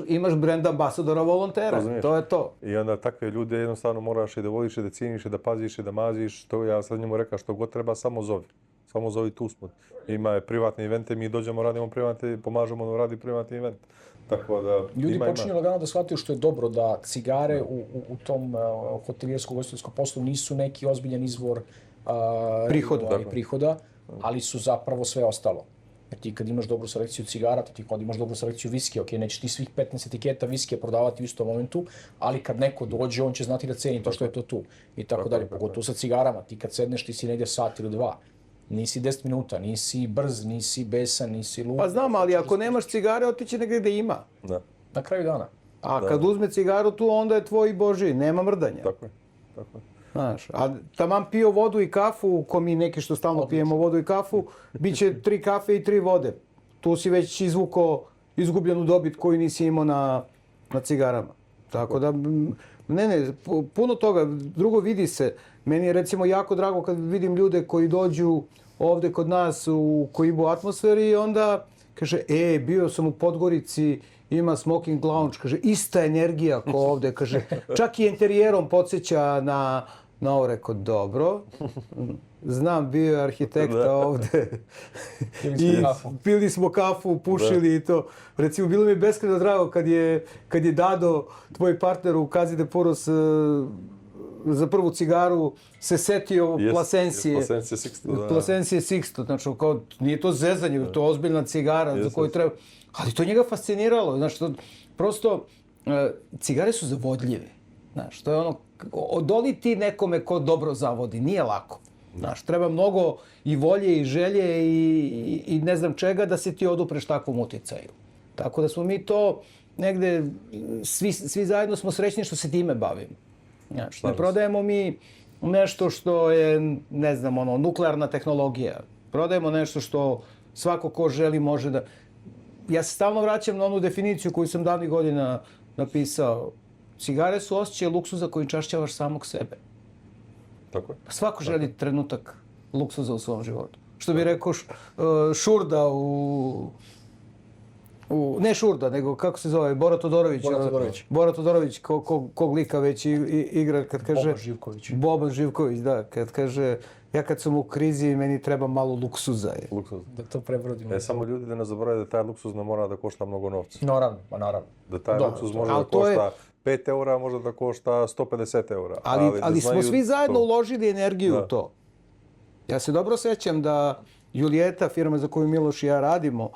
imaš brand ambasadora volontera, to je to. I onda takve ljude jednostavno moraš i da voliš i da cijeniš i da paziš i da maziš. To ja sad njemu rekao što god treba, samo zovi. Samo zovi, tu smo. Ima je privatne evente, mi dođemo, radimo privatne, pomažemo da radi privatni event. Tako da, ljudi počinju lagano da shvataju što je dobro da cigare u tom hotelijersko-ugostiteljskom poslu nisu neki ozbiljan izvor prihoda, ali su zapravo sve ostalo. Jer ti kad imaš dobru selekciju cigara, ti kad imaš dobru selekciju viskija, ok, nećeš ti svih 15 etiketa viskija prodavati u istom momentu, ali kad neko dođe, on će znati da ceni to što je to tu. I tako dalje, pogotovo sa cigarama. Ti kad sedneš, ti si negdje sat ili dva. Nisi 10 minuta, nisi brz, nisi besan, nisi lud. Pa znam, ali ako nemaš cigare, otiće negdje gdje ima. Da. Na kraju dana. A kad uzme cigaru tu, onda je tvoj Boži, nema mrdanja. Tako je, tako je. Znaš, a taman pio vodu i kafu, ko mi neki što stalno pijemo vodu i kafu, bit će 3 kafe i 3 vode. Tu si već izvukao izgubljenu dobit koju nisi imao na cigarama. Tako da, ne, puno toga. Drugo, vidi se. Meni je recimo jako drago kad vidim ljude koji dođu ovdje kod nas u Cohibu atmosferi i onda kaže, bio sam u Podgorici, ima smoking lounge, kaže, ista energija ko ovdje, kaže, čak i interijerom podsjeća na ovo, rekao, dobro, znam, bio je arhitekta ovdje i pili smo kafu, pušili i to. Recimo, bilo mi je beskreno drago kad je Dado, tvoj partner u Casa de Puros, za prvu cigaru se setio Plasensije. Plasensije Sixto. Znači, nije to zezanje, to je ozbiljna cigara za koju treba... Ali to njega fasciniralo. Znači, prosto, cigare su zavodljive. Znaš, to je ono, odoliti nekome ko dobro zavodi, nije lako. Znaš, treba mnogo i volje i želje i ne znam čega da se ti odupreš takvom uticaju. Tako da smo mi to negde, svi zajedno smo srećni što se time bavimo. Znaš, ne prodajemo mi nešto što je, ne znam, nuklearna tehnologija. Prodajemo nešto što svako ko želi može da... Ja se stalno vraćam na onu definiciju koju sam davnih godina napisao. Cigare su osjećaj luksuza koji čašćavaš samog sebe. Tako je. Svako želi trenutak luksuza u svom životu. Što bi rekao Šurda ne Šurda, nego kako se zove, Bora Todorović. Bora Todorović, kog lika već igra kad kaže... Boban Živković. Boban Živković, da. Kad kaže, ja kad sam u krizi, meni treba malo luksuza. Luksuz. Da to prebrodimo. Samo ljudi da ne zaboravaju da taj luksuz ne mora da košta mnogo novca. Naravno. Da taj luksuz može da košta 5 eura, može da košta 150 eura. Ali smo svi zajedno uložili energiju u to. Ja se dobro sećam da Julijeta, firma za koju Miloš i ja radimo,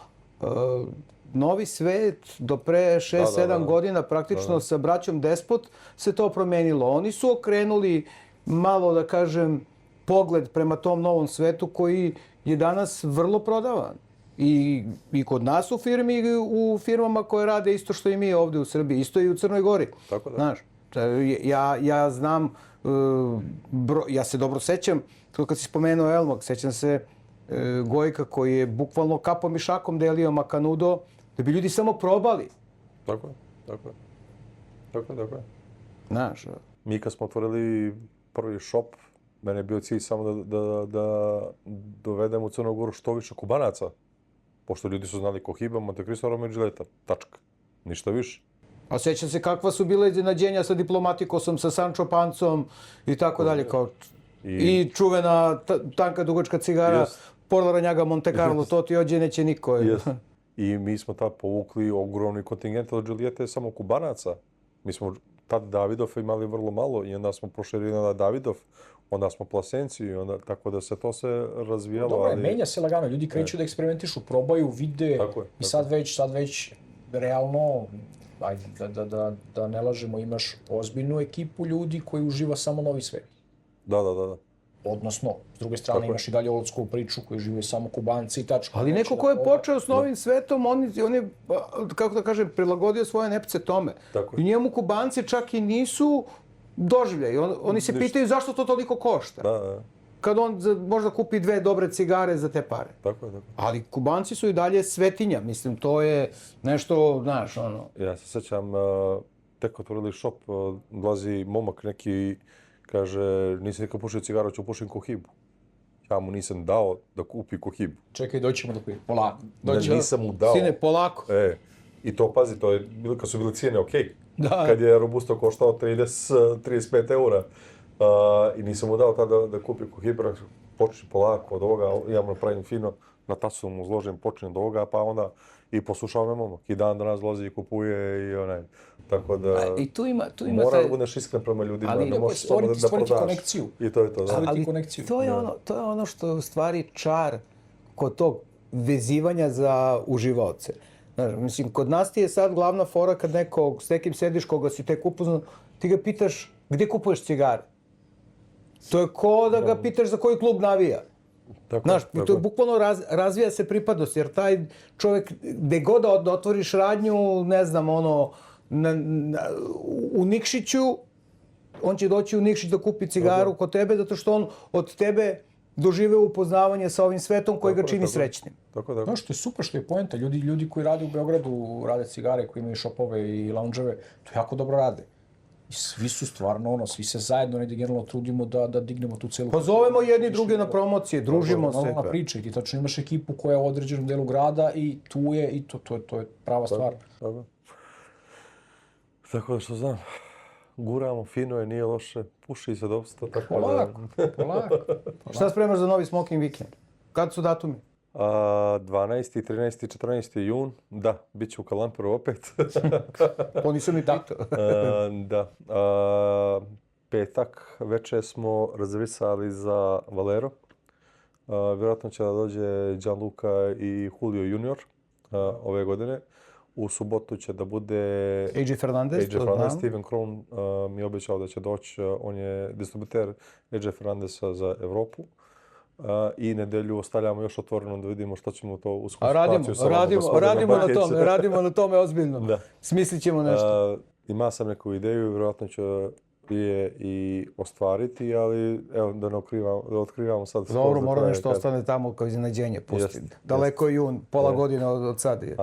Novi svet do pre 6-7 godina praktično sa braćom Despot se to promenilo. Oni su okrenuli malo, da kažem, pogled prema tom novom svetu koji je danas vrlo prodavan. I kod nas u firmi i u firmama koje rade isto što i mi ovdje u Srbiji, isto i u Crnoj Gori. Tako da. Znaš, ja znam, ja se dobro sećam, kad si spomenuo Elmog, sećam se Gojka koji je bukvalno kapom i šakom delio makanudo da bi ljudi samo probali. Tako je. Tako je. Znaš. Mi kad smo otvorili prvi shop, mene je bio cilj samo da dovedemo u Crnu Goru što više Kubanaca. Pošto ljudi su znali Cohiba, Monte Cristo, Romeo i Giulietta. Tačka. Ništa više. A sećam se kakva su bile iznenađenja sa Diplomatikosom, sa Sancho Pancom i tako dalje. I čuvena tanka dugačka cigara, Porla Ranjaga Monte Carlo, to ti ođe neće niko. I mi smo tad povukli ogromni kontingent od Giuliette samo Kubanaca. Mi smo tad Davidov imali vrlo malo i onda smo proširili na Davidov, onda smo Plasenciju, onda, tako da se to se razvijalo. Dobro, ali menja se lagano, ljudi kreću da eksperimentišu, probaju, vide i sad već realno, ajde, da ne lažemo, imaš ozbiljnu ekipu ljudi koji uživa samo novi svet. Da. Odnosno, s druge strane imaš i dalje old school priču koju žive samo Kubanci i tačka. Ali neko ko je počeo s novim svetom, on je, kako da kažem, prilagodio svoje nepce tome. I njemu Kubanci čak i nisu doživljaj. Oni se pitaju zašto to toliko košta. Kad on možda kupi 2 dobre cigare za te pare. Tako. Ali Kubanci su i dalje svetinja. Mislim, to je nešto, znaš, ono... Ja se sećam, tek otvorili shop, dolazi momak neki, kaže, nisam nikad pušio cigaru, ću pušim Cohibu. Ja mu nisam dao da kupi Cohibu. Čekaj, doćemo do pije. Polako. Nisam mu dao. Sine, polako. I to, pazi, to je, kad su bile cijene okej. Kad je Robusto koštao 35 eura. I nisam mu dao tada da kupi Cohibu. Počni polako od ovoga, ja mu napravim fino, na tasu mu zložim, počnem od ovoga, pa onda i poslušao me momak. I dan danas dolazi i kupuje i onaj. Tako da... I tu ima mora da budeš iskren prema ljudima, ne možeš samo da prodaš. Konekciju. I to je to, da. Stvoriti konekciju. To je ono što je u stvari čar kod tog vezivanja za uživaoce. Znaš, mislim, kod nas ti je sad glavna fora kad s nekim sediš koga si tek upoznao, ti ga pitaš gdje kupuješ cigare. To je ko da ga pitaš za koji klub navija. Znaš, to je bukvalno razvija se pripadnost, jer taj čovjek, gde god da otvoriš radnju, ne znam, u Nikšiću, on će doći u Nikšić da kupi cigaru kod tebe, zato što on od tebe dožive upoznavanje sa ovim svetom koji ga čini srećnim. Znaš, što je super, što je poenta. Ljudi koji rade u Beogradu, rade cigare, koji imaju shopove i loungeove, to jako dobro rade. I svi su stvarno, svi se zajedno negdje generalno trudimo da dignemo tu celu... Pozovemo jedni druge na promocije, družimo se. Normalna priča i ti tačno imaš ekipu koja je u određenom delu grada i tu je, i to je prava stvar. Tako da što znam, guramo, fino je, nije loše, puši se dosta. Polako. Šta spremaš za novi smoking vikend? Kad su datumi? 12. 13. 14. jun, da, bit ću u Kalamperu opet. To nisam ni pitao. Da. Petak večer smo rezervisali za Valero. Vjerojatno će da dođe Gianluca i Julio Junior ove godine. U subotu će da bude AJ Fernandez. Steven Krohn mi je obećao da će doći. On je distributer AJ Fernandesa za Evropu. I nedelju ostavljamo još otvoreno da vidimo što ćemo to u situaciju sa radimo na tome ozbiljno. Smislit ćemo nešto. Ima sam neku ideju, vjerojatno ću je i ostvariti, ali evo da otkrivamo sad. Dobro, mora nešto ostane tamo kao iznenađenje pustiti. Daleko je jun, pola godine od sad je.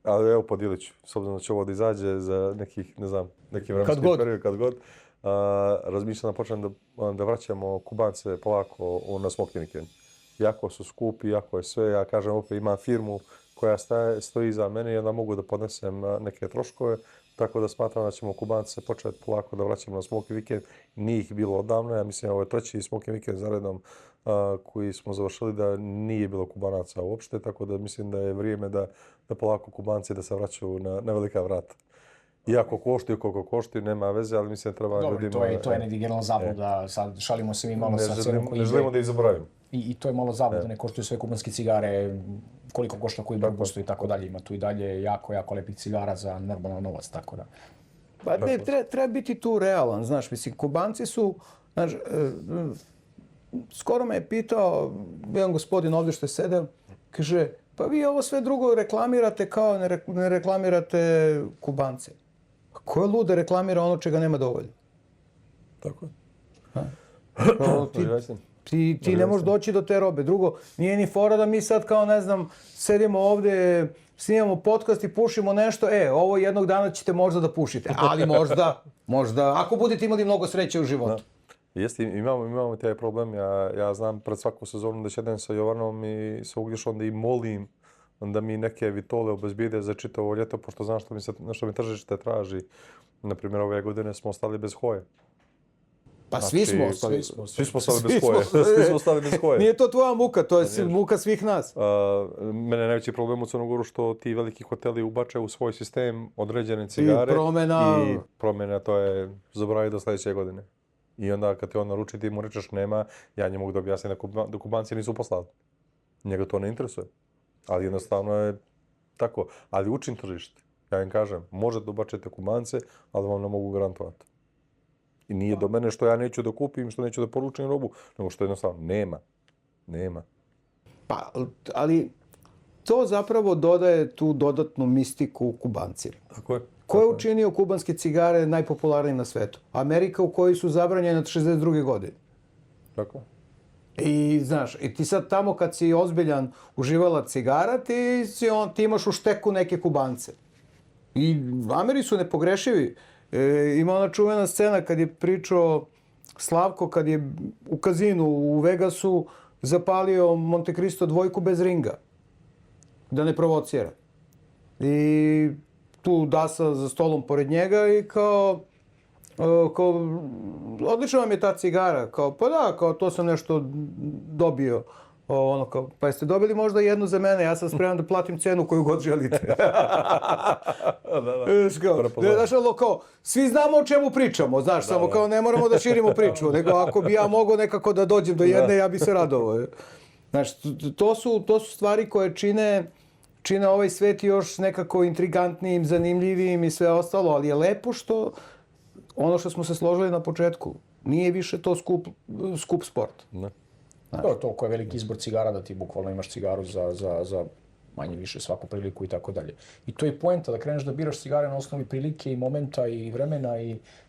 Ali evo podijelit ću, s obzirom da će ovo da izađe za neki vremenski period, kad god. Razmišljam da počnem da vraćamo Kubance polako na smoking weekend. Jako su skupi, jako je sve. Ja kažem opet imam firmu koja stoji iza mene i onda mogu da podnesem neke troškove. Tako da smatram da ćemo Kubance početi polako da vraćamo na smoking weekend. Nije ih bilo odavno. Ja mislim ovo je 3. smoking weekend za redom koji smo završili da nije bilo Kubanaca uopšte. Tako da mislim da je vrijeme da polako Kubanci da se vraćaju na velika vrata. Iako koštaju koliko koštaju, nema veze, ali mislim da treba ljudima... Dobro, to je negdje generalno zabluda, sad šalimo se mi malo sa cijenom koji ide. Ne želimo da ih zaboravimo. I to je malo zabluda, ne koštaju sve kubanske cigare koliko košta koji broj i tako dalje. Ima tu i dalje jako lepih cigara za normalan novac, tako da. Pa ne, treba biti tu realan, znaš, mislim, Kubanci su, znaš, skoro me je pitao jedan gospodin ovdje što je sedeo, kaže, pa vi ovo sve drugo reklamirate kao ne reklamirate Kubance. Pa ko je lud da reklamira ono čega nema dovoljno? Tako je. Kao ti ne možeš doći do te robe. Drugo, nije ni fora da mi sad kao, ne znam, sedimo ovdje, snimamo podcast i pušimo nešto, ovo jednog dana ćete možda da pušite. Ali možda, ako budete imali mnogo sreće u životu. Jeste, imamo taj problem. Ja znam pred svaku sezonu da ćedem sa Jovanom i sa Ugljišom da im molim da mi neke vitole obezbijede za čitavo ljeto, pošto znam što mi tržište traži. Naprimjer, ove godine smo ostali bez hoje. Pa svi smo ostali bez hoje. Nije to tvoja muka, to je muka svih nas. Mene je najveći problem u Crnogoru što ti veliki hoteli ubače u svoj sistem određene cigare. I promjena, to je zaboravi do sljedeće godine. I onda kad te on naruči, ti mu rečeš nema, ja njemu mogu da objasnim da Kubanci nisu poslali. Njega to ne interesuje. Ali jednostavno je tako. Ali učim tržište. Ja im kažem, možete da ubačete Kubance, ali vam ne mogu garantovati. I nije do mene što ja neću da kupim, što neću da poručim robu, nego što jednostavno nema. Pa, ali to zapravo dodaje tu dodatnu mistiku Kubancima. Tako je. Ko je učinio kubanske cigare najpopularnijim na svetu? Amerika u kojoj su zabranjene od 62. godine. Tako. I znaš, i ti sad tamo kad si ozbiljan uživalac cigara, ti imaš u šteku neke Kubance. I Ameri su nepogrešivi. Ima ona čuvena scena kad je pričao Slavko, kad je u kazinu u Vegasu zapalio Monte Cristo 2 bez ringa. Da ne provocira. I tu Dasa za stolom pored njega i kao odlična vam je ta cigara, pa da, to sam nešto dobio. Pa jeste dobili možda jednu za mene, ja sam spreman da platim cenu koju god želite. Znaš, svi znamo o čemu pričamo, znaš, samo kao ne moramo da širimo priču, nego ako bi ja mogao nekako da dođem do jedne, ja bi se radovao. Znaš, to su stvari koje čine ovaj svet još nekako intrigantnijim, zanimljivijim i sve ostalo, ali je lepo što ono što smo se složili na početku, nije više to skup sport. Ne. Toliko je veliki izbor cigara da ti bukvalno imaš cigaru za manje više svaku priliku i tako dalje. I to je poenta da kreneš da biraš cigare na osnovi prilike i momenta i vremena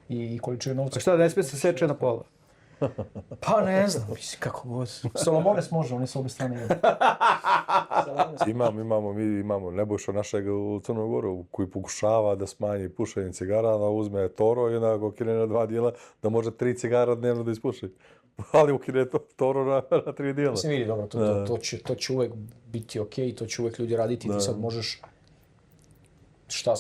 i količine novca. A šta, ne smije se seče na pola? Pa ne znam, mislim, kako god. Solomones može, on je s obje strane. Imamo Nebojša našeg u Crnoj Goru koji pokušava da smanji pušenje cigara, da uzme Toro i onda okine na 2 dijela da može 3 cigara dnevno da ispuši. Ali ukine Toro na 3 dijela. Mislim, vidi, dobro, to će uvek biti okej, to će uvek ljudi raditi. Ti sad možeš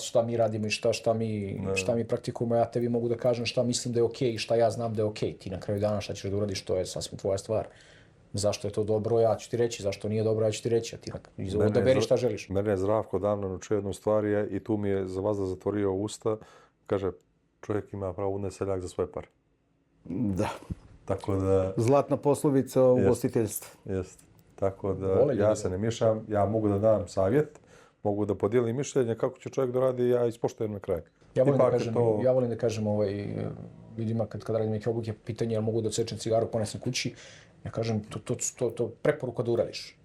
šta mi radimo i šta mi praktikujemo, ja tebi mogu da kažem šta mislim da je okej i šta ja znam da je okej. Ti na kraju dana šta ćeš da uradiš, to je sasvim tvoja stvar. Zašto je to dobro, ja ću ti reći. Zašto nije dobro, ja ću ti reći. A ti odaberi šta želiš. Mene je Zdravko davno naučio jednu stvar i tu mi je za vas da zatvorio usta. Kaže, čovjek ima pravo udne seljak za svoje pare. Da. Tako da... Zlatna poslovica u ugostiteljstvu. Jeste. Tako da ja se ne miješam, ja mogu da dam savjet, mogu da podijelim mišljenje kako će čovjek da radi, ja ispoštujem na kraj. Ja volim da kažem ljudima kad radim neke obuke, pitanje je li mogu da odsečem cigaru, ponesem kući. Ja kažem, to preporuka da uradiš.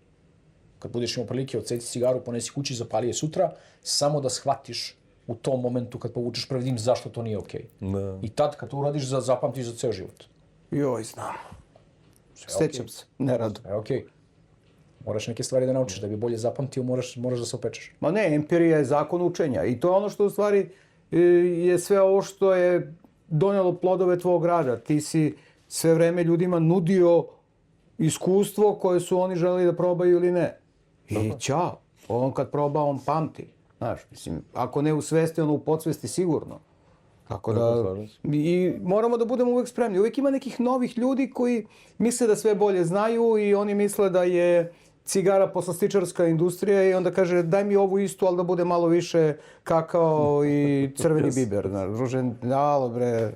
Kad budeš imao prilike, odseci cigaru, ponesi kući, zapali je sutra, samo da shvatiš u tom momentu kad povučeš prvi dim zašto to nije okej. I tad kad to uradiš, zapamtiš za ceo život. Joj, znam. Sećam se, ne rado. Okej. Moraš neke stvari da naučiš, da bi bolje zapamtio, moraš da se opečeš. Ma ne, empirija je zakon učenja i to je ono što u stvari je sve ovo što je donijelo plodove tvog rada. Ti si sve vreme ljudima nudio iskustvo koje su oni želeli da probaju ili ne. I ćao, on kad proba, on pamti. Znaš, mislim, ako ne u svesti, ono u podsvesti sigurno. Tako da, i moramo da budemo uvek spremni. Uvijek ima nekih novih ljudi koji misle da sve bolje znaju i oni misle da je cigara poslastičarska industrija i onda kaže daj mi ovu istu, ali da bude malo više kakao i crveni biber. Druže, alo bre,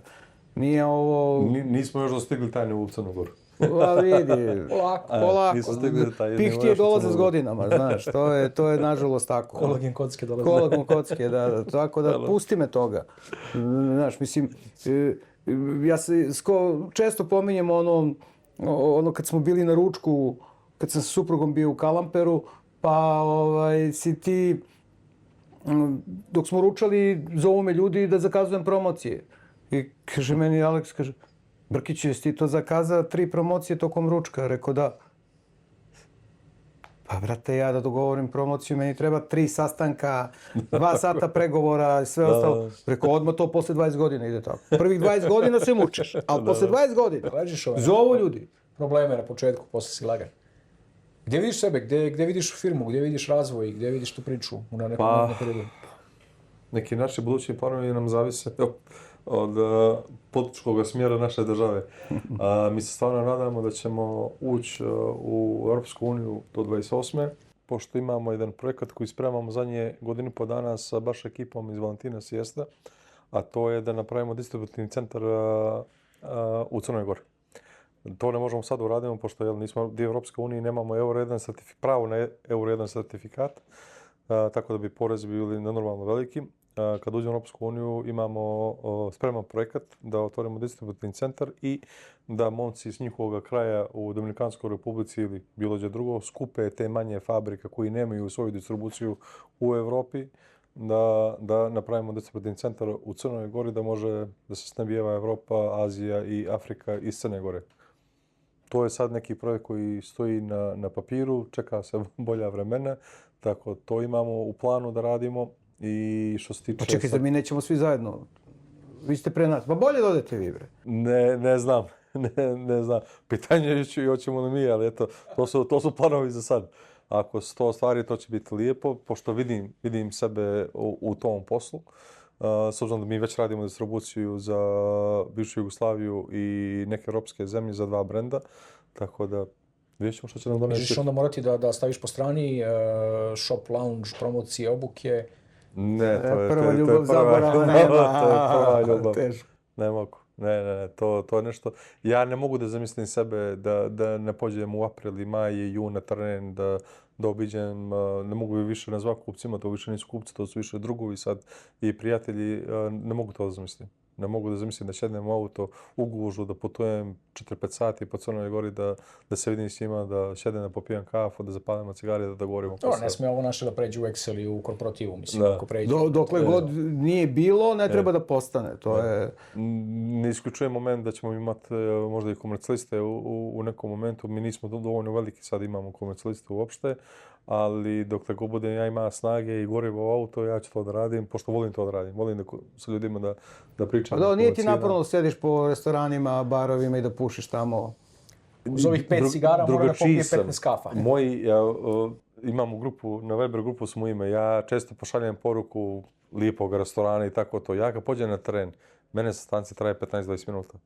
nije ovo... Nismo još dostigli tajnu u Crnu Goru. Pa vidi, polako. Nisu stigli do taj nivo Pihtije još u dolaze Crnu s Goru. godinama, znaš, to je nažalost tako. Kolagen kocke dolaze. Kolagen kocke, da, tako da pusti me toga. Znaš, mislim, ja se često pominjem ono kad smo bili na ručku, kad sam sa suprugom bio u Kalamperu, pa si ti, dok smo ručali, zovu me ljudi da zakazujem promocije. I kaže meni Aleks, kaže, Brkiću, jesi ti to zakazao 3 promocije tokom ručka? Rekao da. Pa, brate, ja da dogovorim promociju, meni treba 3 sastanka, 2 sata pregovora i sve ostalo. Rekao, odmah to posle 20 godina ide tako. Prvih 20 godina se mučeš, ali posle 20 godina zovu ljudi. Probleme na početku, posle si lagan. Gdje vidiš sebe, gdje vidiš firmu, gdje vidiš razvoj, gdje vidiš tu priču u nekom periodu? Neki naši budući planovi nam zavise od političkog smjera naše države. Mi se stvarno nadamo da ćemo ući u Europsku uniju do 28. Pošto imamo jedan projekat koji spremamo zadnje godinu po dana sa baš ekipom iz Valentina Siesta, a to je da napravimo distributivni centar u Crnoj Gori. To ne možemo sad uraditi, pošto nismo dio Europske unije i nemamo pravo na Euro 1 sertifikat, tako da bi porezi bili nenormalno veliki. Kad uđemo u Europsku uniju imamo spreman projekat da otvorimo distributivni centar i da momci iz njihovog kraja u Dominikanskoj republici ili bilo gdje drugo skupe te manje fabrike koji nemaju svoju distribuciju u Europi, da napravimo distributivni centar u Crnoj Gori da može da se snabdijeva Europa, Azija i Afrika iz Crne Gore. To je sad neki projekt koji stoji na papiru, čeka se bolja vremena, tako to imamo u planu da radimo. I što se tiče... Pa čekajte, mi nećemo svi zajedno. Vi ste pre nas. Pa bolje da odete vi, bre. Ne znam. Ne znam. Pitanje je hoćemo li mi, ali eto, to su planovi za sad. Ako se to ostvari, to će biti lijepo, pošto vidim sebe u tom poslu. S obzirom da mi već radimo distribuciju za bivšu Jugoslaviju i neke europske zemlje za 2 brenda, tako da vidjet ćemo što će nam doneti. Želiš onda morati da staviš po strani shop, lounge, promocije, obuke? Ne, to je prva ljubav zaborava nema. To je prva ljubav. Teško. Ne mogu. Ne, to je nešto. Ja ne mogu da zamislim sebe da ne pođem u april i maj i jun na teren, da obiđem, ne mogu više nazvati kupcima, to više nisu kupci, to su više drugovi sad i prijatelji, ne mogu to da zamislim. Ne mogu da zamislim da šednem u auto u gužu, da putujem 4-5 sati po Crnoj Gori, da se vidim s njima, da šedem da popijem kafu, da zapalimo cigare, da govorimo posao. Ne smije ovo naše da pređe u Excel i u korporativu, mislim, ako pređe. Dokle god nije bilo, ne treba da postane. To je... Ne isključujem moment da ćemo imati možda i komercijaliste u nekom momentu. Mi nismo dovoljno veliki, sad imamo komercijaliste uopšte, ali dokle god budem ja ima snage i gorivo u auto, ja ću to da radim, pošto volim to da radim. Volim da sa ljudima da pričam. Da, nije ti naporno da sediš po restoranima, barovima i da pušiš tamo. Uz ovih 5 cigara mora da popije 15 kafa. Imamo grupu, na Weber grupu smo ime, ja često pošaljem poruku lijepog restorana i tako to. Ja kad pođem na teren, mene sa stanci traje 15-20 minuta.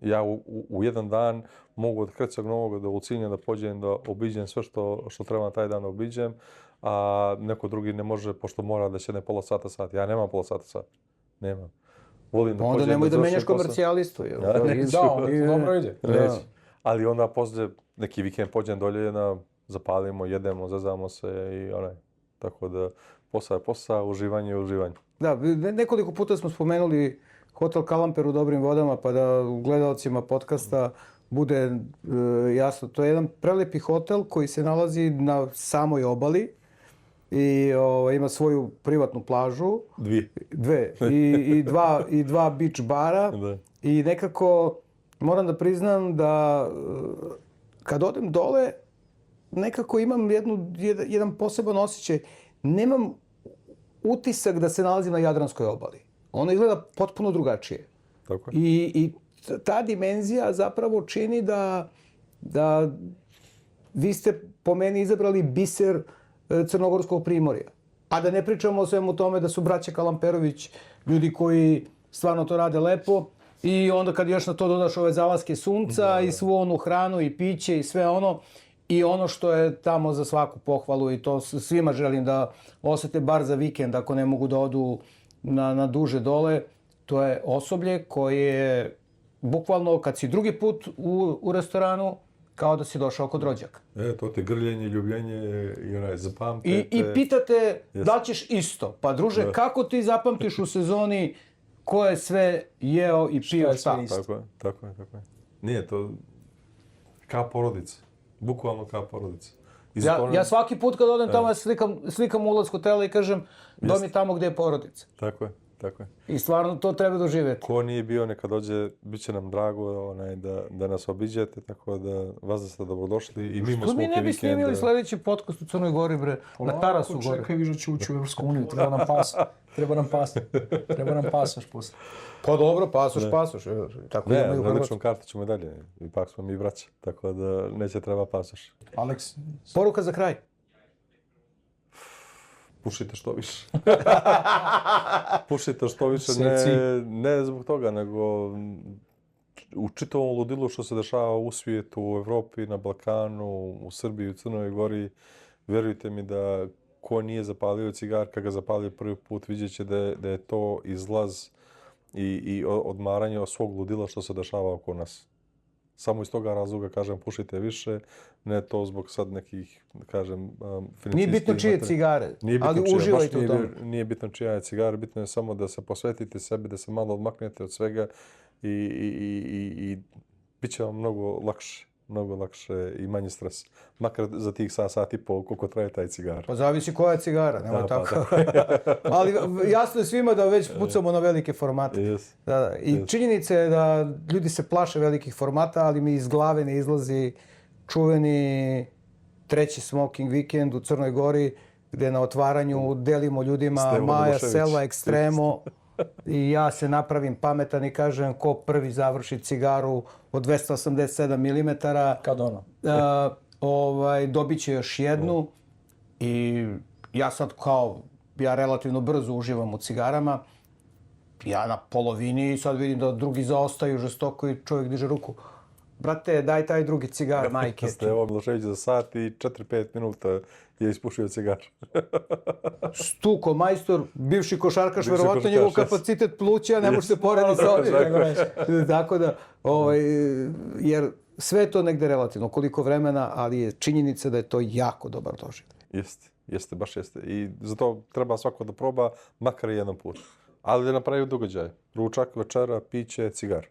Ja u jedan dan mogu od Krceg Novog do Ulcinja da pođem da obiđem sve što treba taj dan da obiđem, a neko drugi ne može, pošto mora da šedne pola sat. Ja nemam pola sat. Nemam. Volim da pođem, onda nemoj da menjaš komercijalistu. Dobro ide. Ali onda poslije neki vikend pođem dolje, zapalimo, jedemo, zazamo se i tako da posao je posao, uživanje je uživanje. Da, nekoliko puta smo spomenuli Hotel Kalamper u Dobrim vodama, pa da gledalcima podcasta bude jasno. To je jedan prelepi hotel koji se nalazi na samoj obali i ima svoju privatnu plažu. Dve. I dva beach bara. Da. I nekako moram da priznam da kad odem dole, nekako imam jedan poseban osjećaj. Nemam utisak da se nalazim na Jadranskoj obali. Ono izgleda potpuno drugačije. Tako je. I ta dimenzija zapravo čini da vi ste po meni izabrali biser Crnogorskog primorja. A da ne pričamo o svemu tome da su braća Kalamperović ljudi koji stvarno to rade lepo i onda kad još na to dodaš ove zalaske sunca i svu onu hranu i piće i sve ono i ono što je tamo za svaku pohvalu i to svima želim da osete bar za vikend ako ne mogu da odu na duže dole, to je osoblje koje bukvalno kad si drugi put u restoranu, kao da si došao kod rođaka. To te grljenje, ljubljenje i onaj zapamte. I pitate da li ćeš isto. Pa druže, kako ti zapamtiš u sezoni ko je sve jeo i pio šta? Tako je. Nije to ka porodica. Bukvalno ka porodica. Ja svaki put kad odem tamo slikam ulaz hotela i kažem dom je tamo gdje je porodica. Tako je. I stvarno to treba doživjeti. Ko nije bio, neka dođe, bit će nam drago da nas obiđete, tako da vas da ste dobrodošli i mimo Što mi ne bi snimili sljedeći podcast u Crnoj Gori, bre, na Tarasu Gori. Čekaj, viš da će ući u Evropsku uniju, treba nam pasoš posle. Pa dobro, pasoš. Tako ne, na ličnom kartu ćemo i dalje, ipak smo mi braća, tako da neće treba pasoš. Aleks, poruka za kraj. Pušite što više. Pušite što više, ne zbog toga, nego u čitavom ludilu što se dešava u svijetu, u Evropi, na Balkanu, u Srbiji, u Crnoj Gori, verujte mi da ko nije zapalio cigar, kad ga zapalio prvi put, vidjet će da je to izlaz i odmaranje od svog ludila što se dešava oko nas. Samo iz toga razloga, kažem, pušite više, ne to zbog sad nekih, kažem, financijskih... Nije bitno čije cigare, ali uživajte u tome. Nije bitno čija je cigara, bitno je samo da se posvetite sebi, da se malo odmaknete od svega i bit će vam mnogo lakše i manje stres. Makar za tih sat i pol koliko traje taj cigar. Pa zavisi koja je cigara, nema tako. Ali jasno je svima da već pucamo na velike formate. Yes. I činjenica je da ljudi se plaše velikih formata, ali mi iz glave ne izlazi čuveni treći smoking vikend u Crnoj Gori, gdje na otvaranju delimo ljudima Maja, Selva, Extremo. I ja se napravim pametan i kažem ko prvi završi cigaru od 287 mm. Kad ono? Dobit će još jednu. I ja sad ja relativno brzo uživam u cigarama. Ja na polovini i sad vidim da drugi zaostaju žestoko i čovjek diže ruku. Brate, daj taj drugi cigar, majke. Ste evo Milošević za sat i 4-5 minuta je ispušio cigar. Stuko, majstor, bivši košarkaš, verovatno njegov kapacitet pluća ne može se porediti sa ovim. Tako da, jer sve je to negde relativno, koliko vremena, ali je činjenica da je to jako dobar doživljaj. Jeste, baš jeste. I zato treba svako da proba, makar jedan put. Ali da napravi događaj. Ručak, večera, piće, cigar.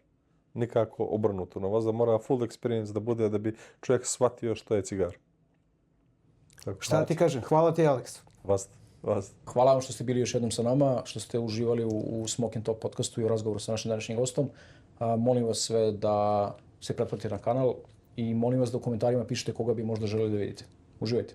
Nikako obrnuto na vas, da mora full experience da bude da bi čovjek shvatio što je cigar. Šta ti kažem? Hvala ti, Aleks. Vas. Hvala vam što ste bili još jednom sa nama, što ste uživali u Smoking Talk podcastu i u razgovoru sa našim današnjim gostom. Molim vas sve da se pretplatite na kanal i molim vas da u komentarima pišete koga bi možda želeli da vidite. Uživajte.